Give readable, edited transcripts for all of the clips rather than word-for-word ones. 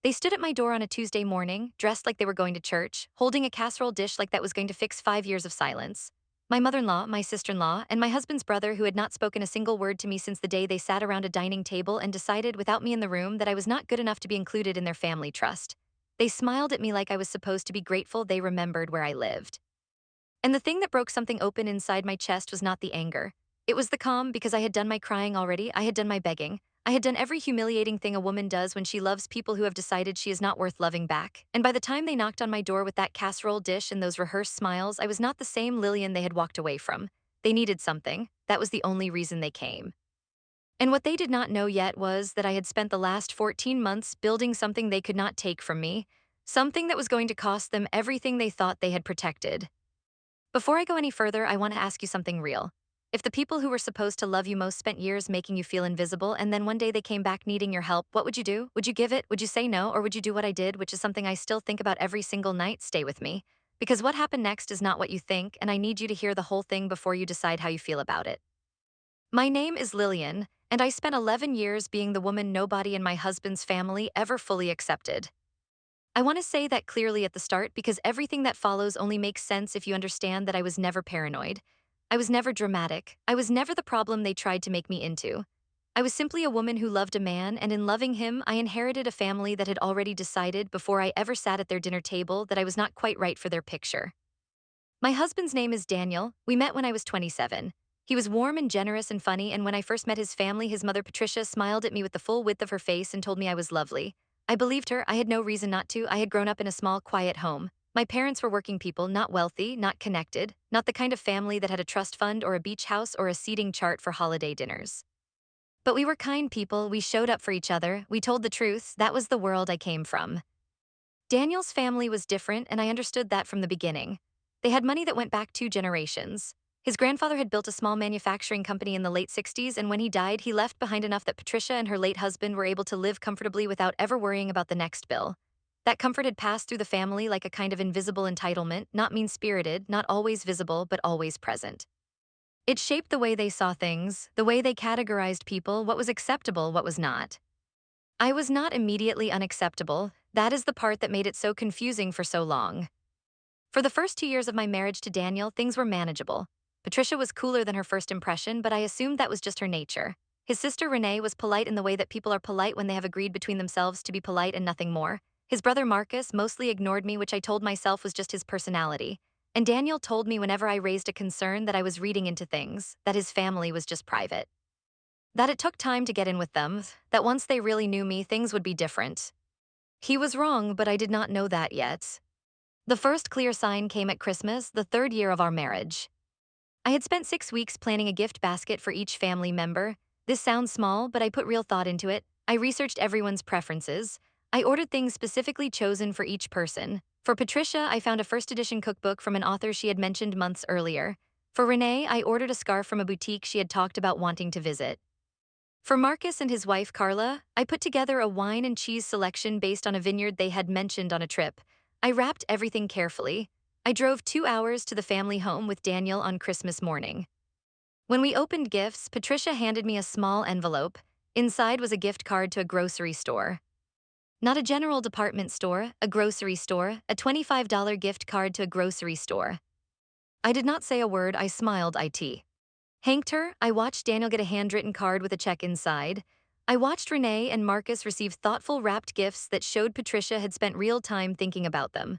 They stood at my door on a Tuesday morning, dressed like they were going to church, holding a casserole dish like that was going to fix 5 years of silence. My mother-in-law, my sister-in-law, and my husband's brother, who had not spoken a single word to me since the day they sat around a dining table and decided, without me in the room, that I was not good enough to be included in their family trust. They smiled at me like I was supposed to be grateful they remembered where I lived. And the thing that broke something open inside my chest was not the anger. It was the calm, because I had done my crying already, I had done my begging. I had done every humiliating thing a woman does when she loves people who have decided she is not worth loving back. And by the time they knocked on my door with that casserole dish and those rehearsed smiles, I was not the same Lillian they had walked away from. They needed something. That was the only reason they came. And what they did not know yet was that I had spent the last 14 months building something they could not take from me, something that was going to cost them everything they thought they had protected. Before I go any further, I want to ask you something real. If the people who were supposed to love you most spent years making you feel invisible, and then one day they came back needing your help, what would you do? Would you give it? Would you say no? Or would you do what I did, which is something I still think about every single night? Stay with me. Because what happened next is not what you think, and I need you to hear the whole thing before you decide how you feel about it. My name is Lillian, and I spent 11 years being the woman nobody in my husband's family ever fully accepted. I want to say that clearly at the start, because everything that follows only makes sense if you understand that I was never paranoid. I was never dramatic. I was never the problem they tried to make me into. I was simply a woman who loved a man, and in loving him, I inherited a family that had already decided before I ever sat at their dinner table that I was not quite right for their picture. My husband's name is Daniel. We met when I was 27. He was warm and generous and funny, and when I first met his family, his mother Patricia smiled at me with the full width of her face and told me I was lovely. I believed her. I had no reason not to. I had grown up in a small, quiet home. My parents were working people, not wealthy, not connected, not the kind of family that had a trust fund or a beach house or a seating chart for holiday dinners. But we were kind people. We showed up for each other. We told the truth. That was the world I came from. Daniel's family was different, and I understood that from the beginning. They had money that went back 2 generations. His grandfather had built a small manufacturing company in the late 60s, and when he died, he left behind enough that Patricia and her late husband were able to live comfortably without ever worrying about the next bill. That comfort had passed through the family like a kind of invisible entitlement, not mean-spirited, not always visible, but always present. It shaped the way they saw things, the way they categorized people, what was acceptable, what was not. I was not immediately unacceptable. That is the part that made it so confusing for so long. For the first 2 years of my marriage to Daniel, things were manageable. Patricia was cooler than her first impression, but I assumed that was just her nature. His sister Renee was polite in the way that people are polite when they have agreed between themselves to be polite and nothing more. His brother Marcus mostly ignored me, which I told myself was just his personality. And Daniel told me whenever I raised a concern that I was reading into things, that his family was just private. That it took time to get in with them, that once they really knew me, things would be different. He was wrong, but I did not know that yet. The first clear sign came at Christmas, the 3rd year of our marriage. I had spent 6 weeks planning a gift basket for each family member. This sounds small, but I put real thought into it. I researched everyone's preferences. I ordered things specifically chosen for each person. For Patricia, I found a first edition cookbook from an author she had mentioned months earlier. For Renee, I ordered a scarf from a boutique she had talked about wanting to visit. For Marcus and his wife Carla, I put together a wine and cheese selection based on a vineyard they had mentioned on a trip. I wrapped everything carefully. I drove 2 hours to the family home with Daniel on Christmas morning. When we opened gifts, Patricia handed me a small envelope. Inside was a gift card to a grocery store. Not a general department store, a grocery store, a $25 gift card to a grocery store. I did not say a word. I smiled. It hanked her. I watched Daniel get a handwritten card with a check inside. I watched Renee and Marcus receive thoughtful wrapped gifts that showed Patricia had spent real time thinking about them.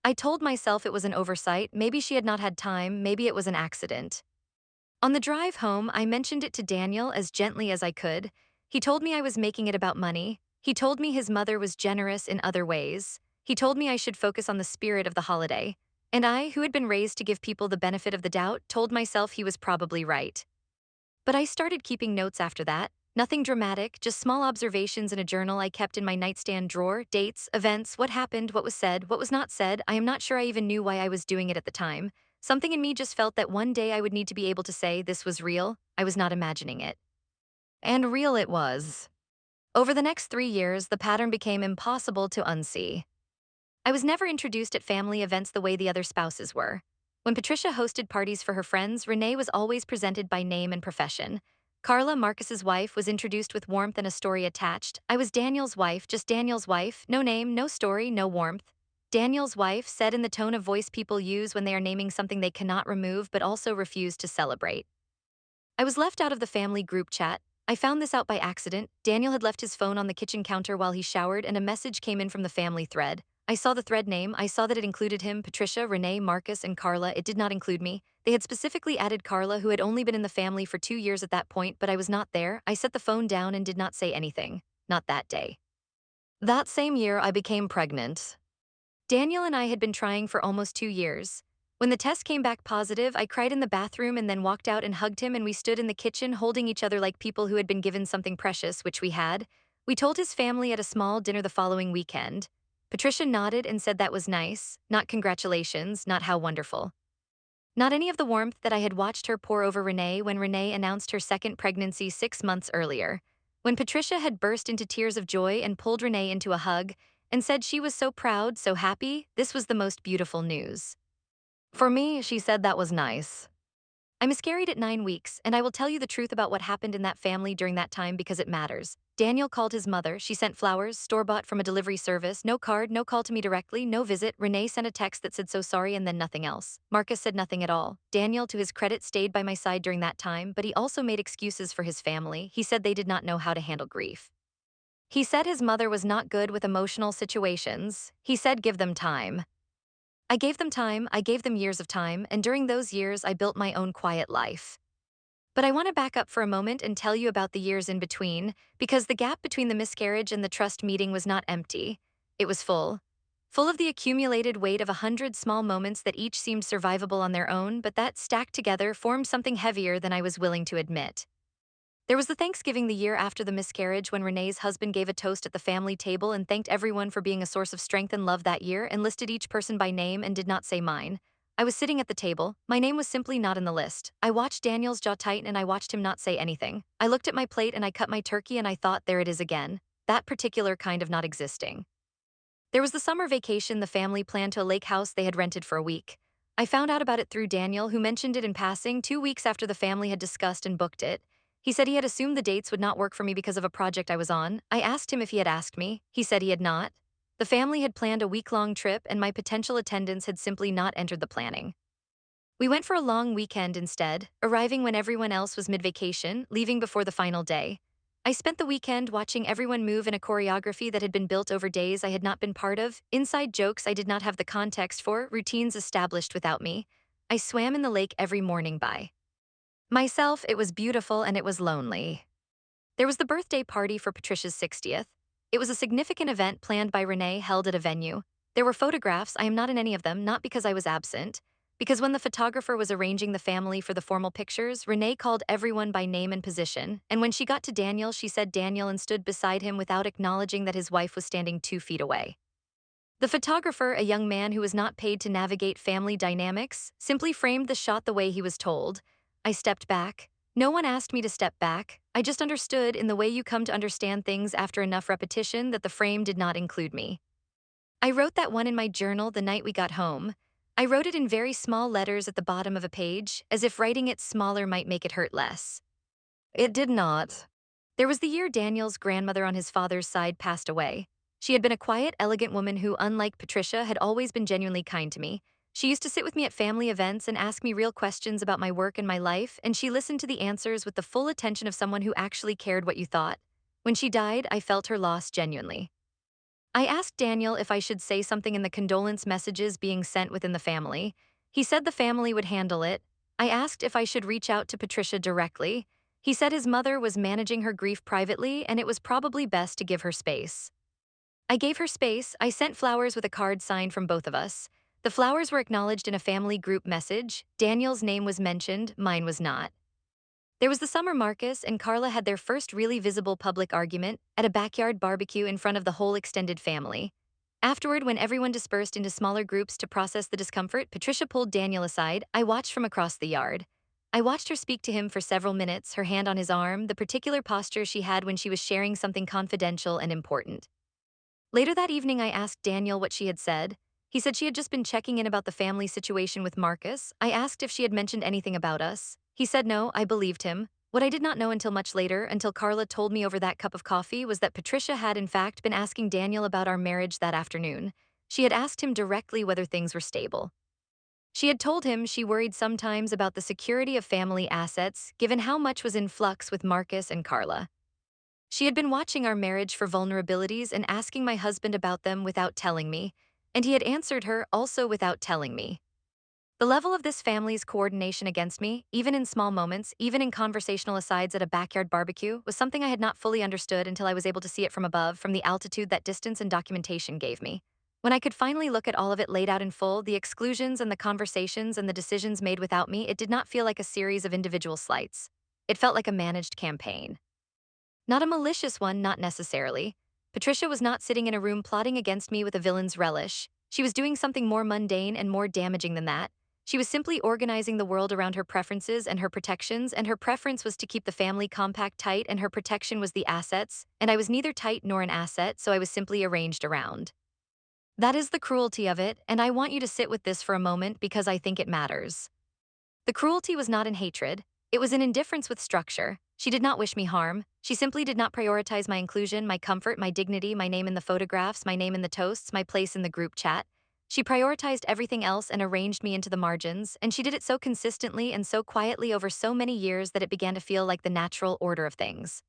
I told myself it was an oversight. Maybe she had not had time. Maybe it was an accident. On the drive home, I mentioned it to Daniel as gently as I could. He told me I was making it about money. He told me his mother was generous in other ways. He told me I should focus on the spirit of the holiday. And I, who had been raised to give people the benefit of the doubt, told myself he was probably right. But I started keeping notes after that. Nothing dramatic, just small observations in a journal I kept in my nightstand drawer, dates, events, what happened, what was said, what was not said. I am not sure I even knew why I was doing it at the time. Something in me just felt that one day I would need to be able to say this was real. I was not imagining it. And real it was. Over the next 3 years, the pattern became impossible to unsee. I was never introduced at family events the way the other spouses were. When Patricia hosted parties for her friends, Renee was always presented by name and profession. Carla, Marcus's wife, was introduced with warmth and a story attached. I was Daniel's wife, just Daniel's wife, no name, no story, no warmth. Daniel's wife said in the tone of voice people use when they are naming something they cannot remove but also refuse to celebrate. I was left out of the family group chat. I found this out by accident. Daniel had left his phone on the kitchen counter while he showered, and a message came in from the family thread. I saw the thread name. I saw that it included him, Patricia, Renee, Marcus, and Carla. It did not include me. They had specifically added Carla, who had only been in the family for 2 years at that point, but I was not there. I set the phone down and did not say anything. Not that day. That same year, I became pregnant. Daniel and I had been trying for almost 2 years. When the test came back positive, I cried in the bathroom and then walked out and hugged him, and we stood in the kitchen holding each other like people who had been given something precious, which we had. We told his family at a small dinner the following weekend. Patricia nodded and said that was nice, not congratulations, not how wonderful. Not any of the warmth that I had watched her pour over Renee when Renee announced her second pregnancy 6 months earlier. When Patricia had burst into tears of joy and pulled Renee into a hug and said she was so proud, so happy, this was the most beautiful news. For me, she said that was nice. I miscarried at 9 weeks, and I will tell you the truth about what happened in that family during that time because it matters. Daniel called his mother. She sent flowers, store-bought from a delivery service, no card, no call to me directly, no visit. Renee sent a text that said so sorry and then nothing else. Marcus said nothing at all. Daniel, to his credit, stayed by my side during that time, but he also made excuses for his family. He said they did not know how to handle grief. He said his mother was not good with emotional situations. He said give them time. I gave them time, I gave them years of time, and during those years I built my own quiet life. But I want to back up for a moment and tell you about the years in between, because the gap between the miscarriage and the trust meeting was not empty. It was full. Full of the accumulated weight of 100 small moments that each seemed survivable on their own, but that, stacked together, formed something heavier than I was willing to admit. There was the Thanksgiving the year after the miscarriage when Renee's husband gave a toast at the family table and thanked everyone for being a source of strength and love that year and listed each person by name and did not say mine. I was sitting at the table. My name was simply not in the list. I watched Daniel's jaw tighten and I watched him not say anything. I looked at my plate and I cut my turkey and I thought, there it is again. That particular kind of not existing. There was the summer vacation the family planned to a lake house they had rented for a week. I found out about it through Daniel, who mentioned it in passing 2 weeks after the family had discussed and booked it. He said he had assumed the dates would not work for me because of a project I was on. I asked him if he had asked me. He said he had not. The family had planned a week-long trip and my potential attendance had simply not entered the planning. We went for a long weekend instead, arriving when everyone else was mid-vacation, leaving before the final day. I spent the weekend watching everyone move in a choreography that had been built over days I had not been part of, inside jokes I did not have the context for, routines established without me. I swam in the lake every morning by myself. It was beautiful and it was lonely. There was the birthday party for Patricia's 60th. It was a significant event planned by Renee, held at a venue. There were photographs. I am not in any of them, not because I was absent. Because when the photographer was arranging the family for the formal pictures, Renee called everyone by name and position, and when she got to Daniel, she said Daniel and stood beside him without acknowledging that his wife was standing 2 feet away. The photographer, a young man who was not paid to navigate family dynamics, simply framed the shot the way he was told. I stepped back. No one asked me to step back. I just understood, in the way you come to understand things after enough repetition, that the frame did not include me. I wrote that one in my journal the night we got home. I wrote it in very small letters at the bottom of a page, as if writing it smaller might make it hurt less. It did not. There was the year Daniel's grandmother on his father's side passed away. She had been a quiet, elegant woman who, unlike Patricia, had always been genuinely kind to me. She used to sit with me at family events and ask me real questions about my work and my life, and she listened to the answers with the full attention of someone who actually cared what you thought. When she died, I felt her loss genuinely. I asked Daniel if I should say something in the condolence messages being sent within the family. He said the family would handle it. I asked if I should reach out to Patricia directly. He said his mother was managing her grief privately and it was probably best to give her space. I gave her space. I sent flowers with a card signed from both of us. The flowers were acknowledged in a family group message. Daniel's name was mentioned, mine was not. There was the summer Marcus and Carla had their first really visible public argument at a backyard barbecue in front of the whole extended family. Afterward, when everyone dispersed into smaller groups to process the discomfort, Patricia pulled Daniel aside. I watched from across the yard. I watched her speak to him for several minutes, her hand on his arm, the particular posture she had when she was sharing something confidential and important. Later that evening, I asked Daniel what she had said. He said she had just been checking in about the family situation with Marcus. I asked if she had mentioned anything about us. He said no. I believed him. What I did not know until much later, until Carla told me over that cup of coffee, was that Patricia had in fact been asking Daniel about our marriage that afternoon. She had asked him directly whether things were stable. She had told him she worried sometimes about the security of family assets, given how much was in flux with Marcus and Carla. She had been watching our marriage for vulnerabilities and asking my husband about them without telling me, and he had answered her also without telling me. The level of this family's coordination against me, even in small moments, even in conversational asides at a backyard barbecue, was something I had not fully understood until I was able to see it from above, from the altitude that distance and documentation gave me. When I could finally look at all of it laid out in full, the exclusions and the conversations and the decisions made without me, it did not feel like a series of individual slights. It felt like a managed campaign. Not a malicious one, not necessarily. Patricia was not sitting in a room plotting against me with a villain's relish. She was doing something more mundane and more damaging than that. She was simply organizing the world around her preferences and her protections, and her preference was to keep the family compact tight, and her protection was the assets, and I was neither tight nor an asset, so I was simply arranged around. That is the cruelty of it, and I want you to sit with this for a moment because I think it matters. The cruelty was not in hatred. It was in indifference with structure. She did not wish me harm. She simply did not prioritize my inclusion, my comfort, my dignity, my name in the photographs, my name in the toasts, my place in the group chat. She prioritized everything else and arranged me into the margins, and she did it so consistently and so quietly over so many years that it began to feel like the natural order of things.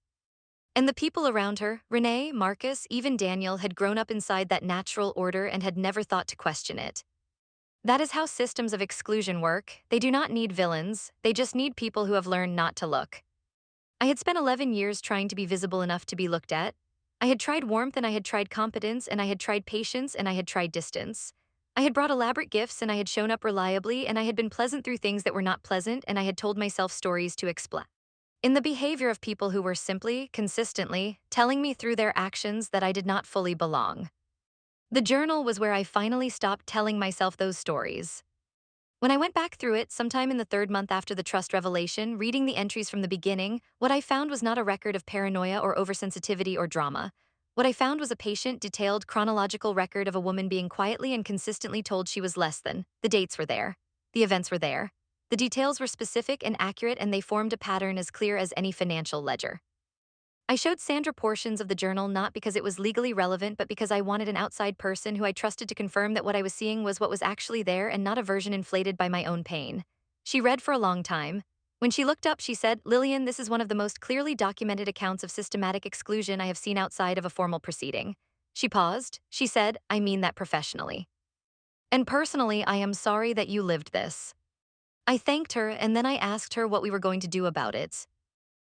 And the people around her, Renee, Marcus, even Daniel, had grown up inside that natural order and had never thought to question it. That is how systems of exclusion work. They do not need villains, they just need people who have learned not to look. I had spent 11 years trying to be visible enough to be looked at. I had tried warmth and I had tried competence and I had tried patience and I had tried distance. I had brought elaborate gifts and I had shown up reliably and I had been pleasant through things that were not pleasant and I had told myself stories to explain. In the behavior of people who were simply, consistently, telling me through their actions that I did not fully belong. The journal was where I finally stopped telling myself those stories. When I went back through it, sometime in the third month after the trust revelation, reading the entries from the beginning, what I found was not a record of paranoia or oversensitivity or drama. What I found was a patient, detailed, chronological record of a woman being quietly and consistently told she was less than. The dates were there. The events were there. The details were specific and accurate, and they formed a pattern as clear as any financial ledger. I showed Sandra portions of the journal not because it was legally relevant, but because I wanted an outside person who I trusted to confirm that what I was seeing was what was actually there and not a version inflated by my own pain. She read for a long time. When she looked up, she said, "Lillian, this is one of the most clearly documented accounts of systematic exclusion I have seen outside of a formal proceeding." She paused. She said, "I mean that professionally. And personally, I am sorry that you lived this." I thanked her, and then I asked her what we were going to do about it.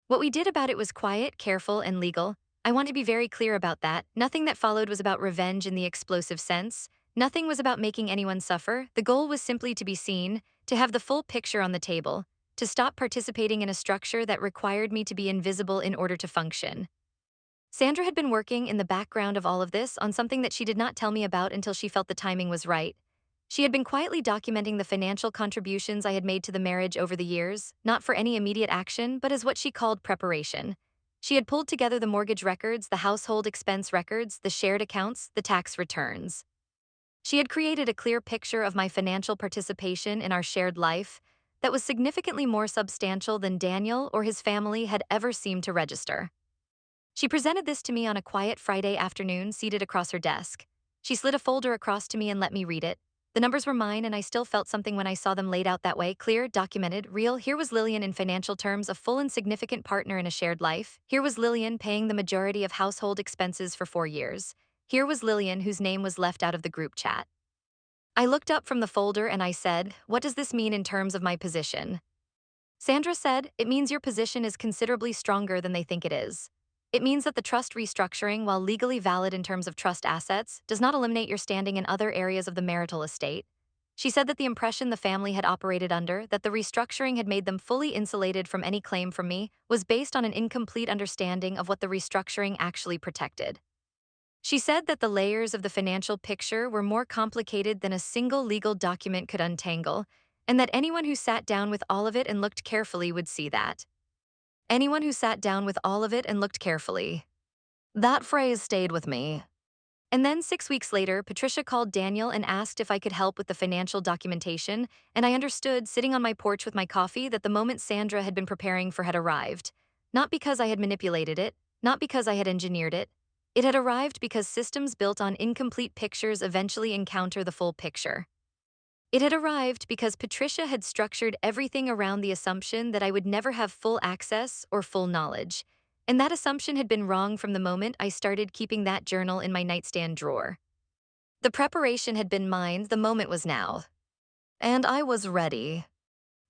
What we did about it was quiet, careful, and legal. I want to be very clear about that. Nothing that followed was about revenge in the explosive sense. Nothing was about making anyone suffer. The goal was simply to be seen, to have the full picture on the table, to stop participating in a structure that required me to be invisible in order to function. Sandra had been working in the background of all of this on something that she did not tell me about until she felt the timing was right. She had been quietly documenting the financial contributions I had made to the marriage over the years, not for any immediate action, but as what she called preparation. She had pulled together the mortgage records, the household expense records, the shared accounts, the tax returns. She had created a clear picture of my financial participation in our shared life that was significantly more substantial than Daniel or his family had ever seemed to register. She presented this to me on a quiet Friday afternoon, seated across her desk. She slid a folder across to me and let me read it. The numbers were mine, and I still felt something when I saw them laid out that way, clear, documented, real. Here was Lillian in financial terms, a full and significant partner in a shared life. Here was Lillian paying the majority of household expenses for 4 years. Here was Lillian whose name was left out of the group chat. I looked up from the folder and I said, "What does this mean in terms of my position?" Sandra said, "It means your position is considerably stronger than they think it is. It means that the trust restructuring, while legally valid in terms of trust assets, does not eliminate your standing in other areas of the marital estate." She said that the impression the family had operated under, that the restructuring had made them fully insulated from any claim from me, was based on an incomplete understanding of what the restructuring actually protected. She said that the layers of the financial picture were more complicated than a single legal document could untangle, and that anyone who sat down with all of it and looked carefully would see that. Anyone who sat down with all of it and looked carefully. That phrase stayed with me. And then 6 weeks later, Patricia called Daniel and asked if I could help with the financial documentation, and I understood, sitting on my porch with my coffee, that the moment Sandra had been preparing for had arrived. Not because I had manipulated it, not because I had engineered it. It had arrived because systems built on incomplete pictures eventually encounter the full picture. It had arrived because Patricia had structured everything around the assumption that I would never have full access or full knowledge. And that assumption had been wrong from the moment I started keeping that journal in my nightstand drawer. The preparation had been mine, the moment was now. And I was ready.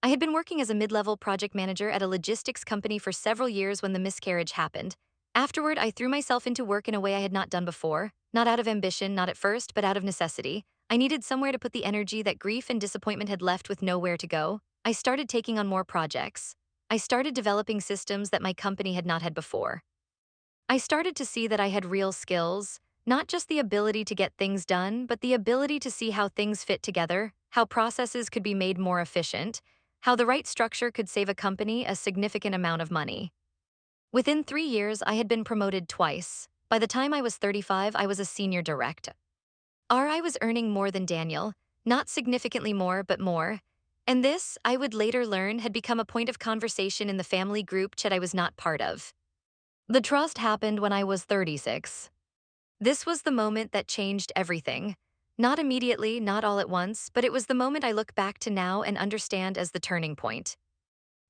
I had been working as a mid-level project manager at a logistics company for several years when the miscarriage happened. Afterward, I threw myself into work in a way I had not done before, not out of ambition, not at first, but out of necessity. I needed somewhere to put the energy that grief and disappointment had left with nowhere to go. I started taking on more projects. I started developing systems that my company had not had before. I started to see that I had real skills, not just the ability to get things done, but the ability to see how things fit together, how processes could be made more efficient, how the right structure could save a company a significant amount of money. Within 3 years, I had been promoted twice. By the time I was 35, I was a senior director. I was earning more than Daniel, not significantly more, but more. And this, I would later learn, had become a point of conversation in the family group chat I was not part of. The trust happened when I was 36. This was the moment that changed everything. Not immediately, not all at once, but it was the moment I look back to now and understand as the turning point.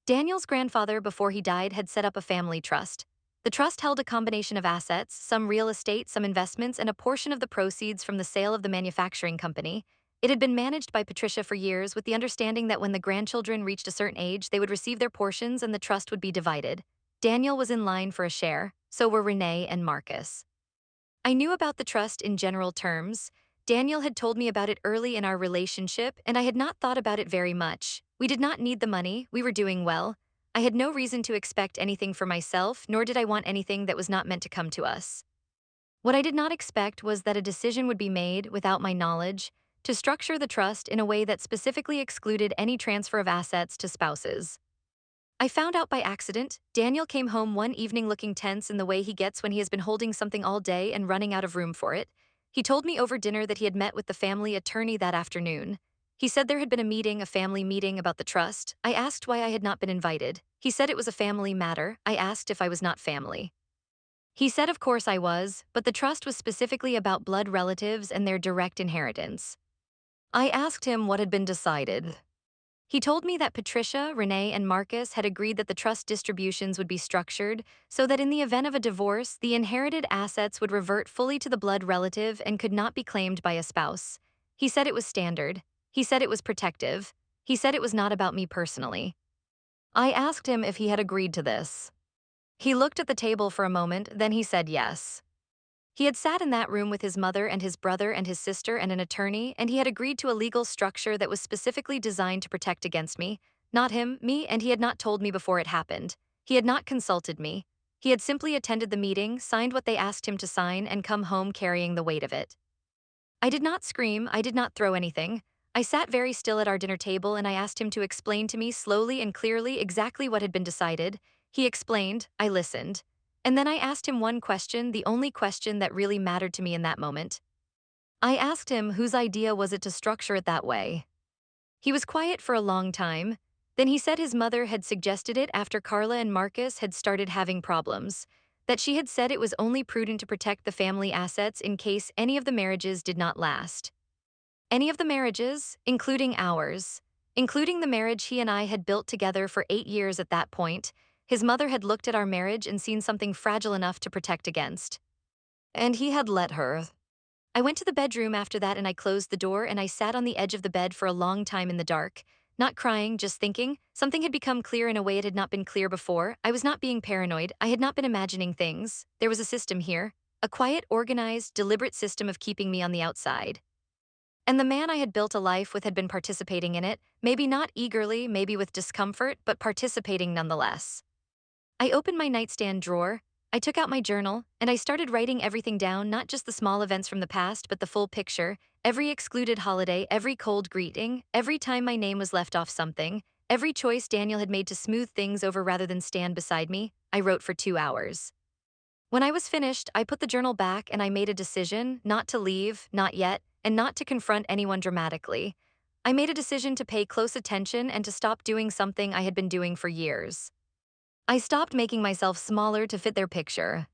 Daniel's grandfather, before he died, had set up a family trust. The trust held a combination of assets, some real estate, some investments, and a portion of the proceeds from the sale of the manufacturing company. It had been managed by Patricia for years with the understanding that when the grandchildren reached a certain age, they would receive their portions and the trust would be divided. Daniel was in line for a share, so were Renee and Marcus. I knew about the trust in general terms. Daniel had told me about it early in our relationship, and I had not thought about it very much. We did not need the money, we were doing well. I had no reason to expect anything for myself, nor did I want anything that was not meant to come to us. What I did not expect was that a decision would be made, without my knowledge, to structure the trust in a way that specifically excluded any transfer of assets to spouses. I found out by accident. Daniel came home one evening looking tense in the way he gets when he has been holding something all day and running out of room for it. He told me over dinner that he had met with the family attorney that afternoon. He said there had been a meeting, a family meeting about the trust. I asked why I had not been invited. He said it was a family matter. I asked if I was not family. He said of course I was, but the trust was specifically about blood relatives and their direct inheritance. I asked him what had been decided. He told me that Patricia, Renee, and Marcus had agreed that the trust distributions would be structured so that in the event of a divorce, the inherited assets would revert fully to the blood relative and could not be claimed by a spouse. He said it was standard. He said it was protective. He said it was not about me personally. I asked him if he had agreed to this. He looked at the table for a moment, then he said yes. He had sat in that room with his mother and his brother and his sister and an attorney, and he had agreed to a legal structure that was specifically designed to protect against me. Not him, me, and he had not told me before it happened. He had not consulted me. He had simply attended the meeting, signed what they asked him to sign, and come home carrying the weight of it. I did not scream, I did not throw anything. I sat very still at our dinner table and I asked him to explain to me slowly and clearly exactly what had been decided. He explained, I listened. And then I asked him one question, the only question that really mattered to me in that moment. I asked him whose idea was it to structure it that way. He was quiet for a long time. Then he said his mother had suggested it after Carla and Marcus had started having problems, that she had said it was only prudent to protect the family assets in case any of the marriages did not last. Any of the marriages, including ours, including the marriage he and I had built together for 8 years at that point. His mother had looked at our marriage and seen something fragile enough to protect against. And he had let her. I went to the bedroom after that and I closed the door and I sat on the edge of the bed for a long time in the dark, not crying, just thinking. Something had become clear in a way it had not been clear before. I was not being paranoid. I had not been imagining things. There was a system here, a quiet, organized, deliberate system of keeping me on the outside. And the man I had built a life with had been participating in it, maybe not eagerly, maybe with discomfort, but participating nonetheless. I opened my nightstand drawer, I took out my journal, and I started writing everything down, not just the small events from the past, but the full picture, every excluded holiday, every cold greeting, every time my name was left off something, every choice Daniel had made to smooth things over rather than stand beside me. I wrote for 2 hours. When I was finished, I put the journal back and I made a decision not to leave, not yet, and not to confront anyone dramatically. I made a decision to pay close attention and to stop doing something I had been doing for years. I stopped making myself smaller to fit their picture.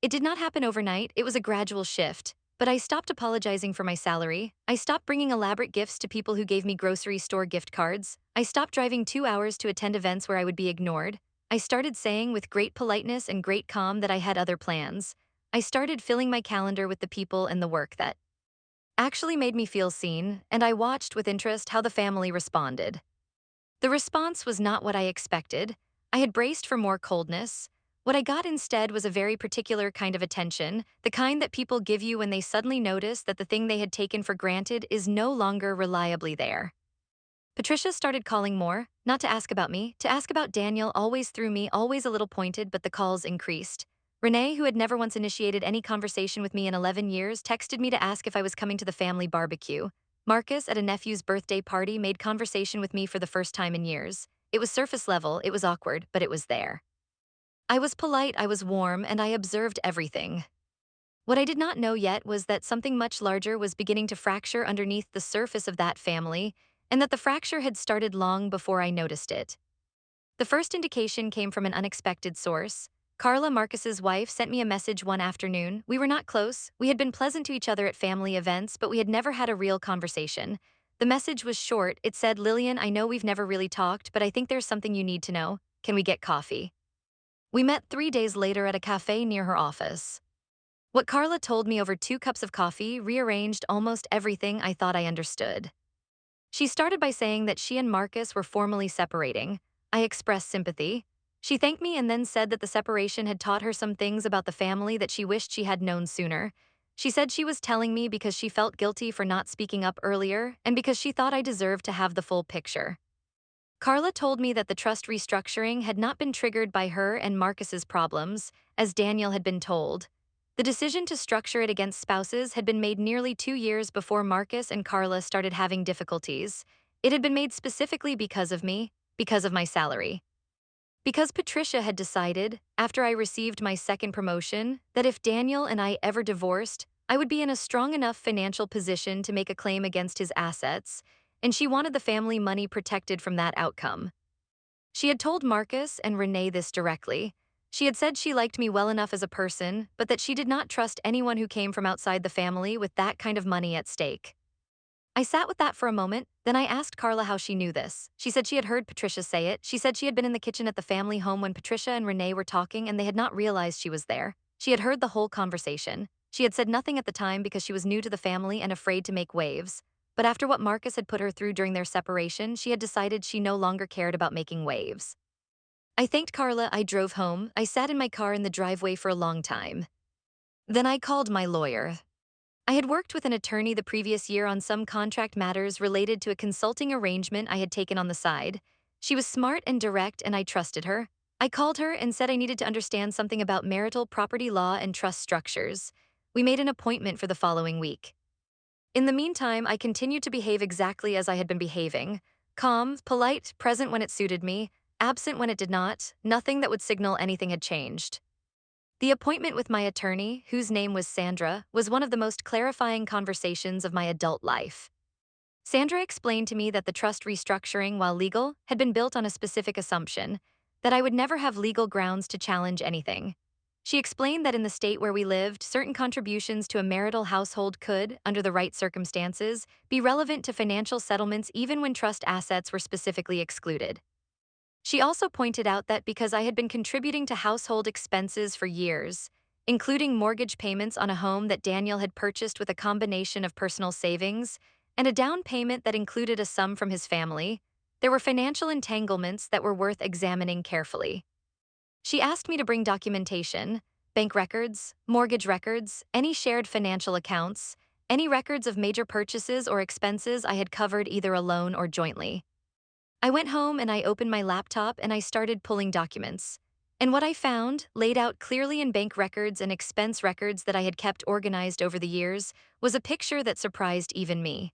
It did not happen overnight, it was a gradual shift. But I stopped apologizing for my salary. I stopped bringing elaborate gifts to people who gave me grocery store gift cards. I stopped driving 2 hours to attend events where I would be ignored. I started saying with great politeness and great calm that I had other plans. I started filling my calendar with the people and the work that actually made me feel seen, and I watched with interest how the family responded. The response was not what I expected. I had braced for more coldness. What I got instead was a very particular kind of attention, the kind that people give you when they suddenly notice that the thing they had taken for granted is no longer reliably there. Patricia started calling more, not to ask about me, to ask about Daniel, always through me, always a little pointed, but the calls increased. Renee, who had never once initiated any conversation with me in 11 years, texted me to ask if I was coming to the family barbecue. Marcus, at a nephew's birthday party, made conversation with me for the first time in years. It was surface level, it was awkward, but it was there. I was polite, I was warm, and I observed everything. What I did not know yet was that something much larger was beginning to fracture underneath the surface of that family, and that the fracture had started long before I noticed it. The first indication came from an unexpected source. Carla, Marcus's wife, sent me a message one afternoon. We were not close. We had been pleasant to each other at family events, but we had never had a real conversation. The message was short. It said, "Lillian, I know we've never really talked, but I think there's something you need to know. Can we get coffee?" We met 3 days later at a cafe near her office. What Carla told me over 2 cups of coffee rearranged almost everything I thought I understood. She started by saying that she and Marcus were formally separating. I expressed sympathy. She thanked me and then said that the separation had taught her some things about the family that she wished she had known sooner. She said she was telling me because she felt guilty for not speaking up earlier and because she thought I deserved to have the full picture. Carla told me that the trust restructuring had not been triggered by her and Marcus's problems, as Daniel had been told. The decision to structure it against spouses had been made nearly 2 years before Marcus and Carla started having difficulties. It had been made specifically because of me, because of my salary. Because Patricia had decided, after I received my second promotion, that if Daniel and I ever divorced, I would be in a strong enough financial position to make a claim against his assets, and she wanted the family money protected from that outcome. She had told Marcus and Renee this directly. She had said she liked me well enough as a person, but that she did not trust anyone who came from outside the family with that kind of money at stake. I sat with that for a moment, then I asked Carla how she knew this. She said she had heard Patricia say it. She said she had been in the kitchen at the family home when Patricia and Renee were talking and they had not realized she was there. She had heard the whole conversation. She had said nothing at the time because she was new to the family and afraid to make waves. But after what Marcus had put her through during their separation, she had decided she no longer cared about making waves. I thanked Carla, I drove home, I sat in my car in the driveway for a long time. Then I called my lawyer. I had worked with an attorney the previous year on some contract matters related to a consulting arrangement I had taken on the side. She was smart and direct, and I trusted her. I called her and said I needed to understand something about marital property law and trust structures. We made an appointment for the following week. In the meantime, I continued to behave exactly as I had been behaving. Calm, polite, present when it suited me, absent when it did not, nothing that would signal anything had changed. The appointment with my attorney, whose name was Sandra, was one of the most clarifying conversations of my adult life. Sandra explained to me that the trust restructuring, while legal, had been built on a specific assumption, that I would never have legal grounds to challenge anything. She explained that in the state where we lived, certain contributions to a marital household could, under the right circumstances, be relevant to financial settlements even when trust assets were specifically excluded. She also pointed out that because I had been contributing to household expenses for years, including mortgage payments on a home that Daniel had purchased with a combination of personal savings and a down payment that included a sum from his family, there were financial entanglements that were worth examining carefully. She asked me to bring documentation, bank records, mortgage records, any shared financial accounts, any records of major purchases or expenses I had covered either alone or jointly. I went home and I opened my laptop and I started pulling documents. And what I found, laid out clearly in bank records and expense records that I had kept organized over the years, was a picture that surprised even me.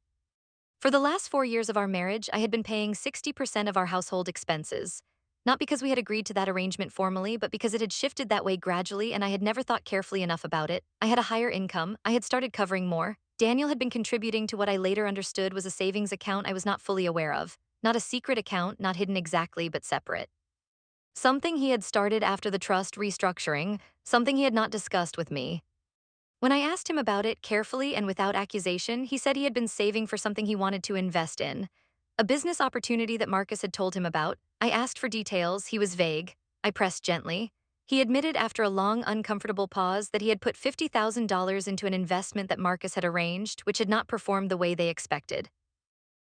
For the last 4 years of our marriage, I had been paying 60% of our household expenses. Not because we had agreed to that arrangement formally, but because it had shifted that way gradually and I had never thought carefully enough about it. I had a higher income, I had started covering more. Daniel had been contributing to what I later understood was a savings account I was not fully aware of. Not a secret account, not hidden exactly, but separate. Something he had started after the trust restructuring, something he had not discussed with me. When I asked him about it carefully and without accusation, he said he had been saving for something he wanted to invest in. A business opportunity that Marcus had told him about. I asked for details, he was vague. I pressed gently. He admitted after a long, uncomfortable pause that he had put $50,000 into an investment that Marcus had arranged, which had not performed the way they expected.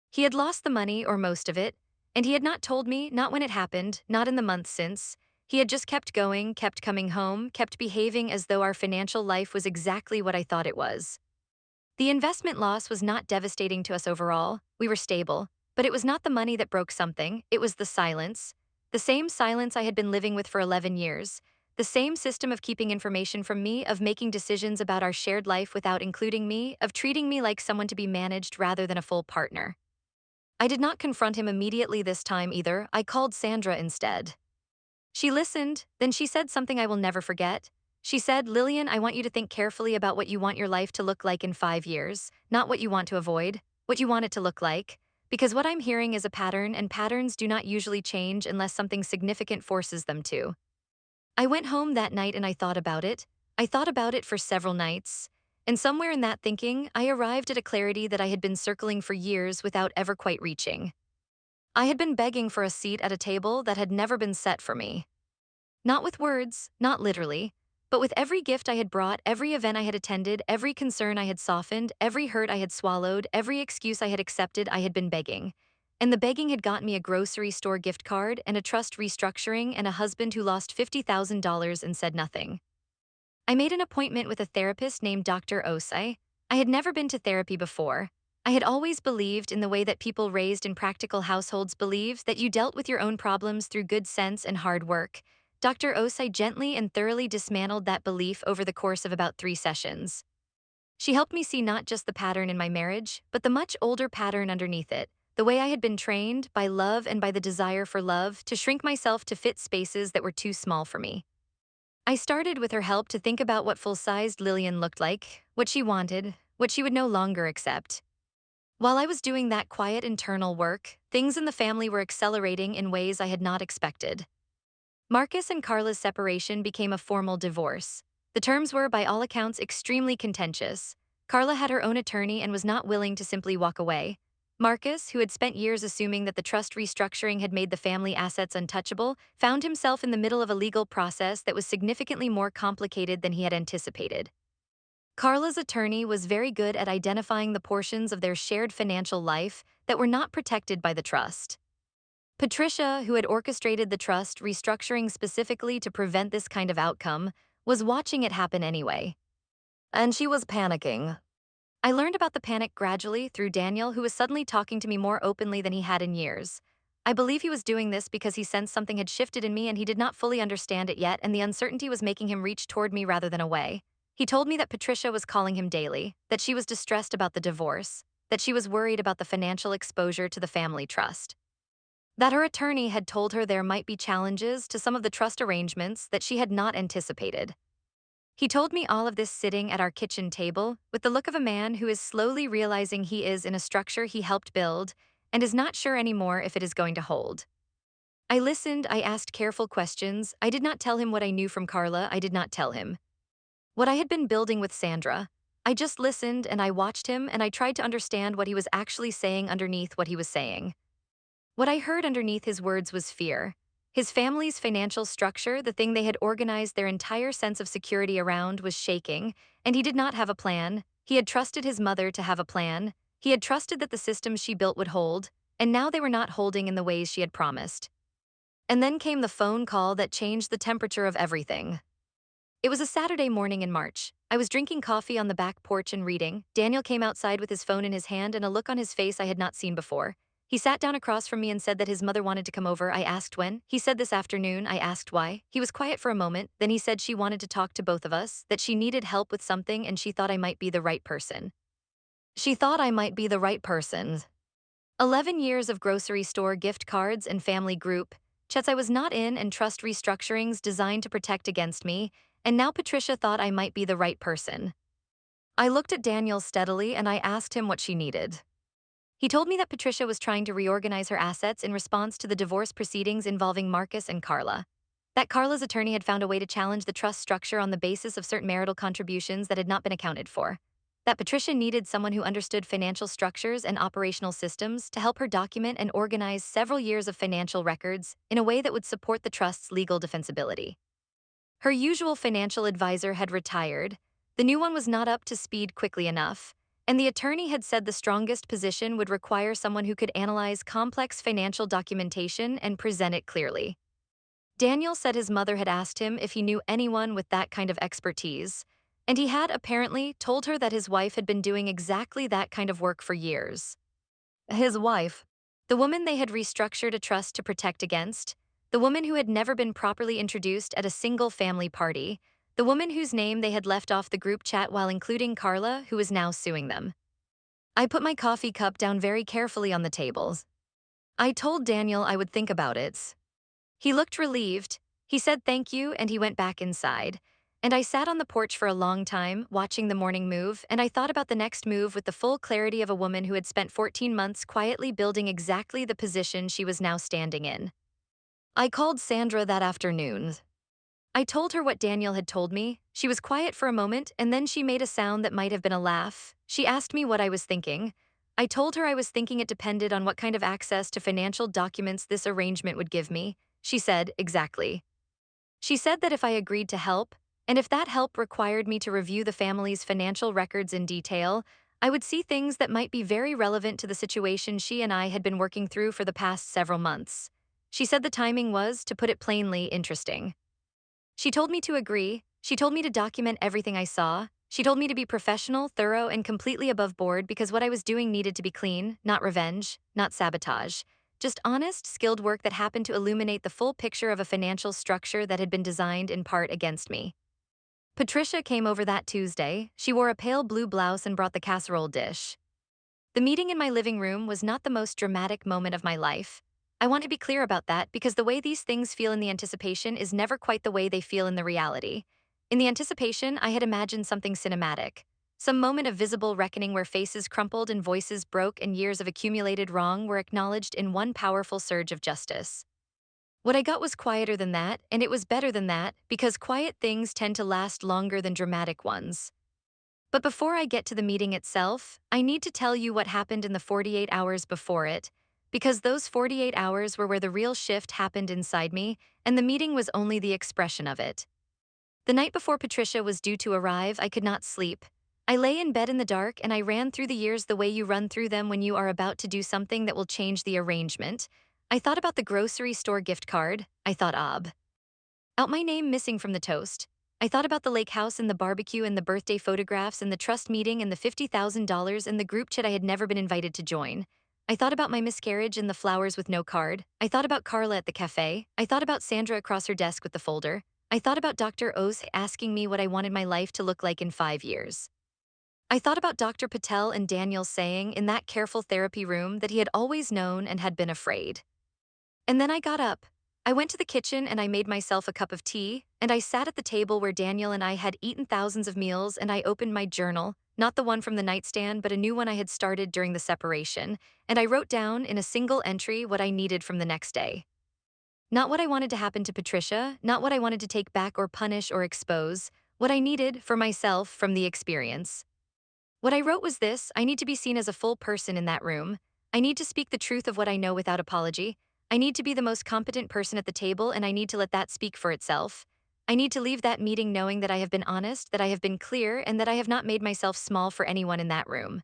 He had lost the money, or most of it, and he had not told me, not when it happened, not in the months since. He had just kept going, kept coming home, kept behaving as though our financial life was exactly what I thought it was. The investment loss was not devastating to us overall, we were stable, but it was not the money that broke something, it was the silence. The same silence I had been living with for 11 years. The same system of keeping information from me, of making decisions about our shared life without including me, of treating me like someone to be managed rather than a full partner. I did not confront him immediately this time either, I called Sandra instead. She listened, then she said something I will never forget. She said, "Lillian, I want you to think carefully about what you want your life to look like in 5 years, not what you want to avoid, what you want it to look like. Because what I'm hearing is a pattern, and patterns do not usually change unless something significant forces them to." I went home that night and I thought about it. I thought about it for several nights. And somewhere in that thinking, I arrived at a clarity that I had been circling for years without ever quite reaching. I had been begging for a seat at a table that had never been set for me. Not with words, not literally, but with every gift I had brought, every event I had attended, every concern I had softened, every hurt I had swallowed, every excuse I had accepted, I had been begging. And the begging had gotten me a grocery store gift card and a trust restructuring and a husband who lost $50,000 and said nothing. I made an appointment with a therapist named Dr. Osei. I had never been to therapy before. I had always believed in the way that people raised in practical households believe that you dealt with your own problems through good sense and hard work. Dr. Osei gently and thoroughly dismantled that belief over the course of about 3 sessions. She helped me see not just the pattern in my marriage, but the much older pattern underneath it, the way I had been trained, by love and by the desire for love, to shrink myself to fit spaces that were too small for me. I started with her help to think about what full-sized Lillian looked like, what she wanted, what she would no longer accept. While I was doing that quiet internal work, things in the family were accelerating in ways I had not expected. Marcus and Carla's separation became a formal divorce. The terms were, by all accounts, extremely contentious. Carla had her own attorney and was not willing to simply walk away. Marcus, who had spent years assuming that the trust restructuring had made the family assets untouchable, found himself in the middle of a legal process that was significantly more complicated than he had anticipated. Carla's attorney was very good at identifying the portions of their shared financial life that were not protected by the trust. Patricia, who had orchestrated the trust restructuring specifically to prevent this kind of outcome, was watching it happen anyway. And she was panicking. I learned about the panic gradually through Daniel, who was suddenly talking to me more openly than he had in years. I believe he was doing this because he sensed something had shifted in me and he did not fully understand it yet, and the uncertainty was making him reach toward me rather than away. He told me that Patricia was calling him daily, that she was distressed about the divorce, that she was worried about the financial exposure to the family trust. That her attorney had told her there might be challenges to some of the trust arrangements that she had not anticipated. He told me all of this sitting at our kitchen table with the look of a man who is slowly realizing he is in a structure he helped build and is not sure anymore if it is going to hold. I listened, I asked careful questions. I did not tell him what I knew from Carla, I did not tell him what I had been building with Sandra. I just listened and I watched him and I tried to understand what he was actually saying underneath what he was saying. What I heard underneath his words was fear. His family's financial structure, the thing they had organized their entire sense of security around, was shaking, and he did not have a plan. He had trusted his mother to have a plan. He had trusted that the systems she built would hold, and now they were not holding in the ways she had promised. And then came the phone call that changed the temperature of everything. It was a Saturday morning in March. I was drinking coffee on the back porch and reading. Daniel came outside with his phone in his hand and a look on his face I had not seen before. He sat down across from me and said that his mother wanted to come over. I asked when. He said this afternoon. I asked why. He was quiet for a moment. Then he said she wanted to talk to both of us, that she needed help with something and she thought I might be the right person. She thought I might be the right person. 11 years of grocery store gift cards and family group chats I was not in, and trust restructurings designed to protect against me, and now Patricia thought I might be the right person. I looked at Daniel steadily and I asked him what she needed. He told me that Patricia was trying to reorganize her assets in response to the divorce proceedings involving Marcus and Carla. That Carla's attorney had found a way to challenge the trust structure on the basis of certain marital contributions that had not been accounted for. That Patricia needed someone who understood financial structures and operational systems to help her document and organize several years of financial records in a way that would support the trust's legal defensibility. Her usual financial advisor had retired, the new one was not up to speed quickly enough, and the attorney had said the strongest position would require someone who could analyze complex financial documentation and present it clearly. Daniel said his mother had asked him if he knew anyone with that kind of expertise, and he had apparently told her that his wife had been doing exactly that kind of work for years. His wife, the woman they had restructured a trust to protect against, the woman who had never been properly introduced at a single family party, the woman whose name they had left off the group chat while including Carla, who was now suing them. I put my coffee cup down very carefully on the table. I told Daniel I would think about it. He looked relieved. He said thank you and he went back inside. And I sat on the porch for a long time, watching the morning move, and I thought about the next move with the full clarity of a woman who had spent 14 months quietly building exactly the position she was now standing in. I called Sandra that afternoon. I told her what Daniel had told me. She was quiet for a moment, and then she made a sound that might have been a laugh. She asked me what I was thinking. I told her I was thinking it depended on what kind of access to financial documents this arrangement would give me. She said, exactly. She said that if I agreed to help, and if that help required me to review the family's financial records in detail, I would see things that might be very relevant to the situation she and I had been working through for the past several months. She said the timing was, to put it plainly, interesting. She told me to agree. She told me to document everything I saw. She told me to be professional, thorough, and completely above board because what I was doing needed to be clean, not revenge, not sabotage. Just honest, skilled work that happened to illuminate the full picture of a financial structure that had been designed in part against me. Patricia came over that Tuesday. She wore a pale blue blouse and brought the casserole dish. The meeting in my living room was not the most dramatic moment of my life. I want to be clear about that because the way these things feel in the anticipation is never quite the way they feel in the reality. In the anticipation, I had imagined something cinematic. Some moment of visible reckoning where faces crumpled and voices broke and years of accumulated wrong were acknowledged in one powerful surge of justice. What I got was quieter than that, and it was better than that because quiet things tend to last longer than dramatic ones. But before I get to the meeting itself, I need to tell you what happened in the 48 hours before it, because those 48 hours were where the real shift happened inside me, and the meeting was only the expression of it. The night before Patricia was due to arrive, I could not sleep. I lay in bed in the dark and I ran through the years the way you run through them when you are about to do something that will change the arrangement. I thought about the grocery store gift card. I thought out my name missing from the toast. I thought about the lake house and the barbecue and the birthday photographs and the trust meeting and the $50,000 and the group chat I had never been invited to join. I thought about my miscarriage and the flowers with no card. I thought about Carla at the cafe. I thought about Sandra across her desk with the folder. I thought about Dr. Oz asking me what I wanted my life to look like in 5 years. I thought about Dr. Patel and Daniel saying in that careful therapy room that he had always known and had been afraid. And then I got up. I went to the kitchen and I made myself a cup of tea, and I sat at the table where Daniel and I had eaten thousands of meals, and I opened my journal, not the one from the nightstand, but a new one I had started during the separation, and I wrote down in a single entry what I needed from the next day. Not what I wanted to happen to Patricia, not what I wanted to take back or punish or expose, what I needed for myself from the experience. What I wrote was this: I need to be seen as a full person in that room. I need to speak the truth of what I know without apology. I need to be the most competent person at the table, and I need to let that speak for itself. I need to leave that meeting knowing that I have been honest, that I have been clear, and that I have not made myself small for anyone in that room.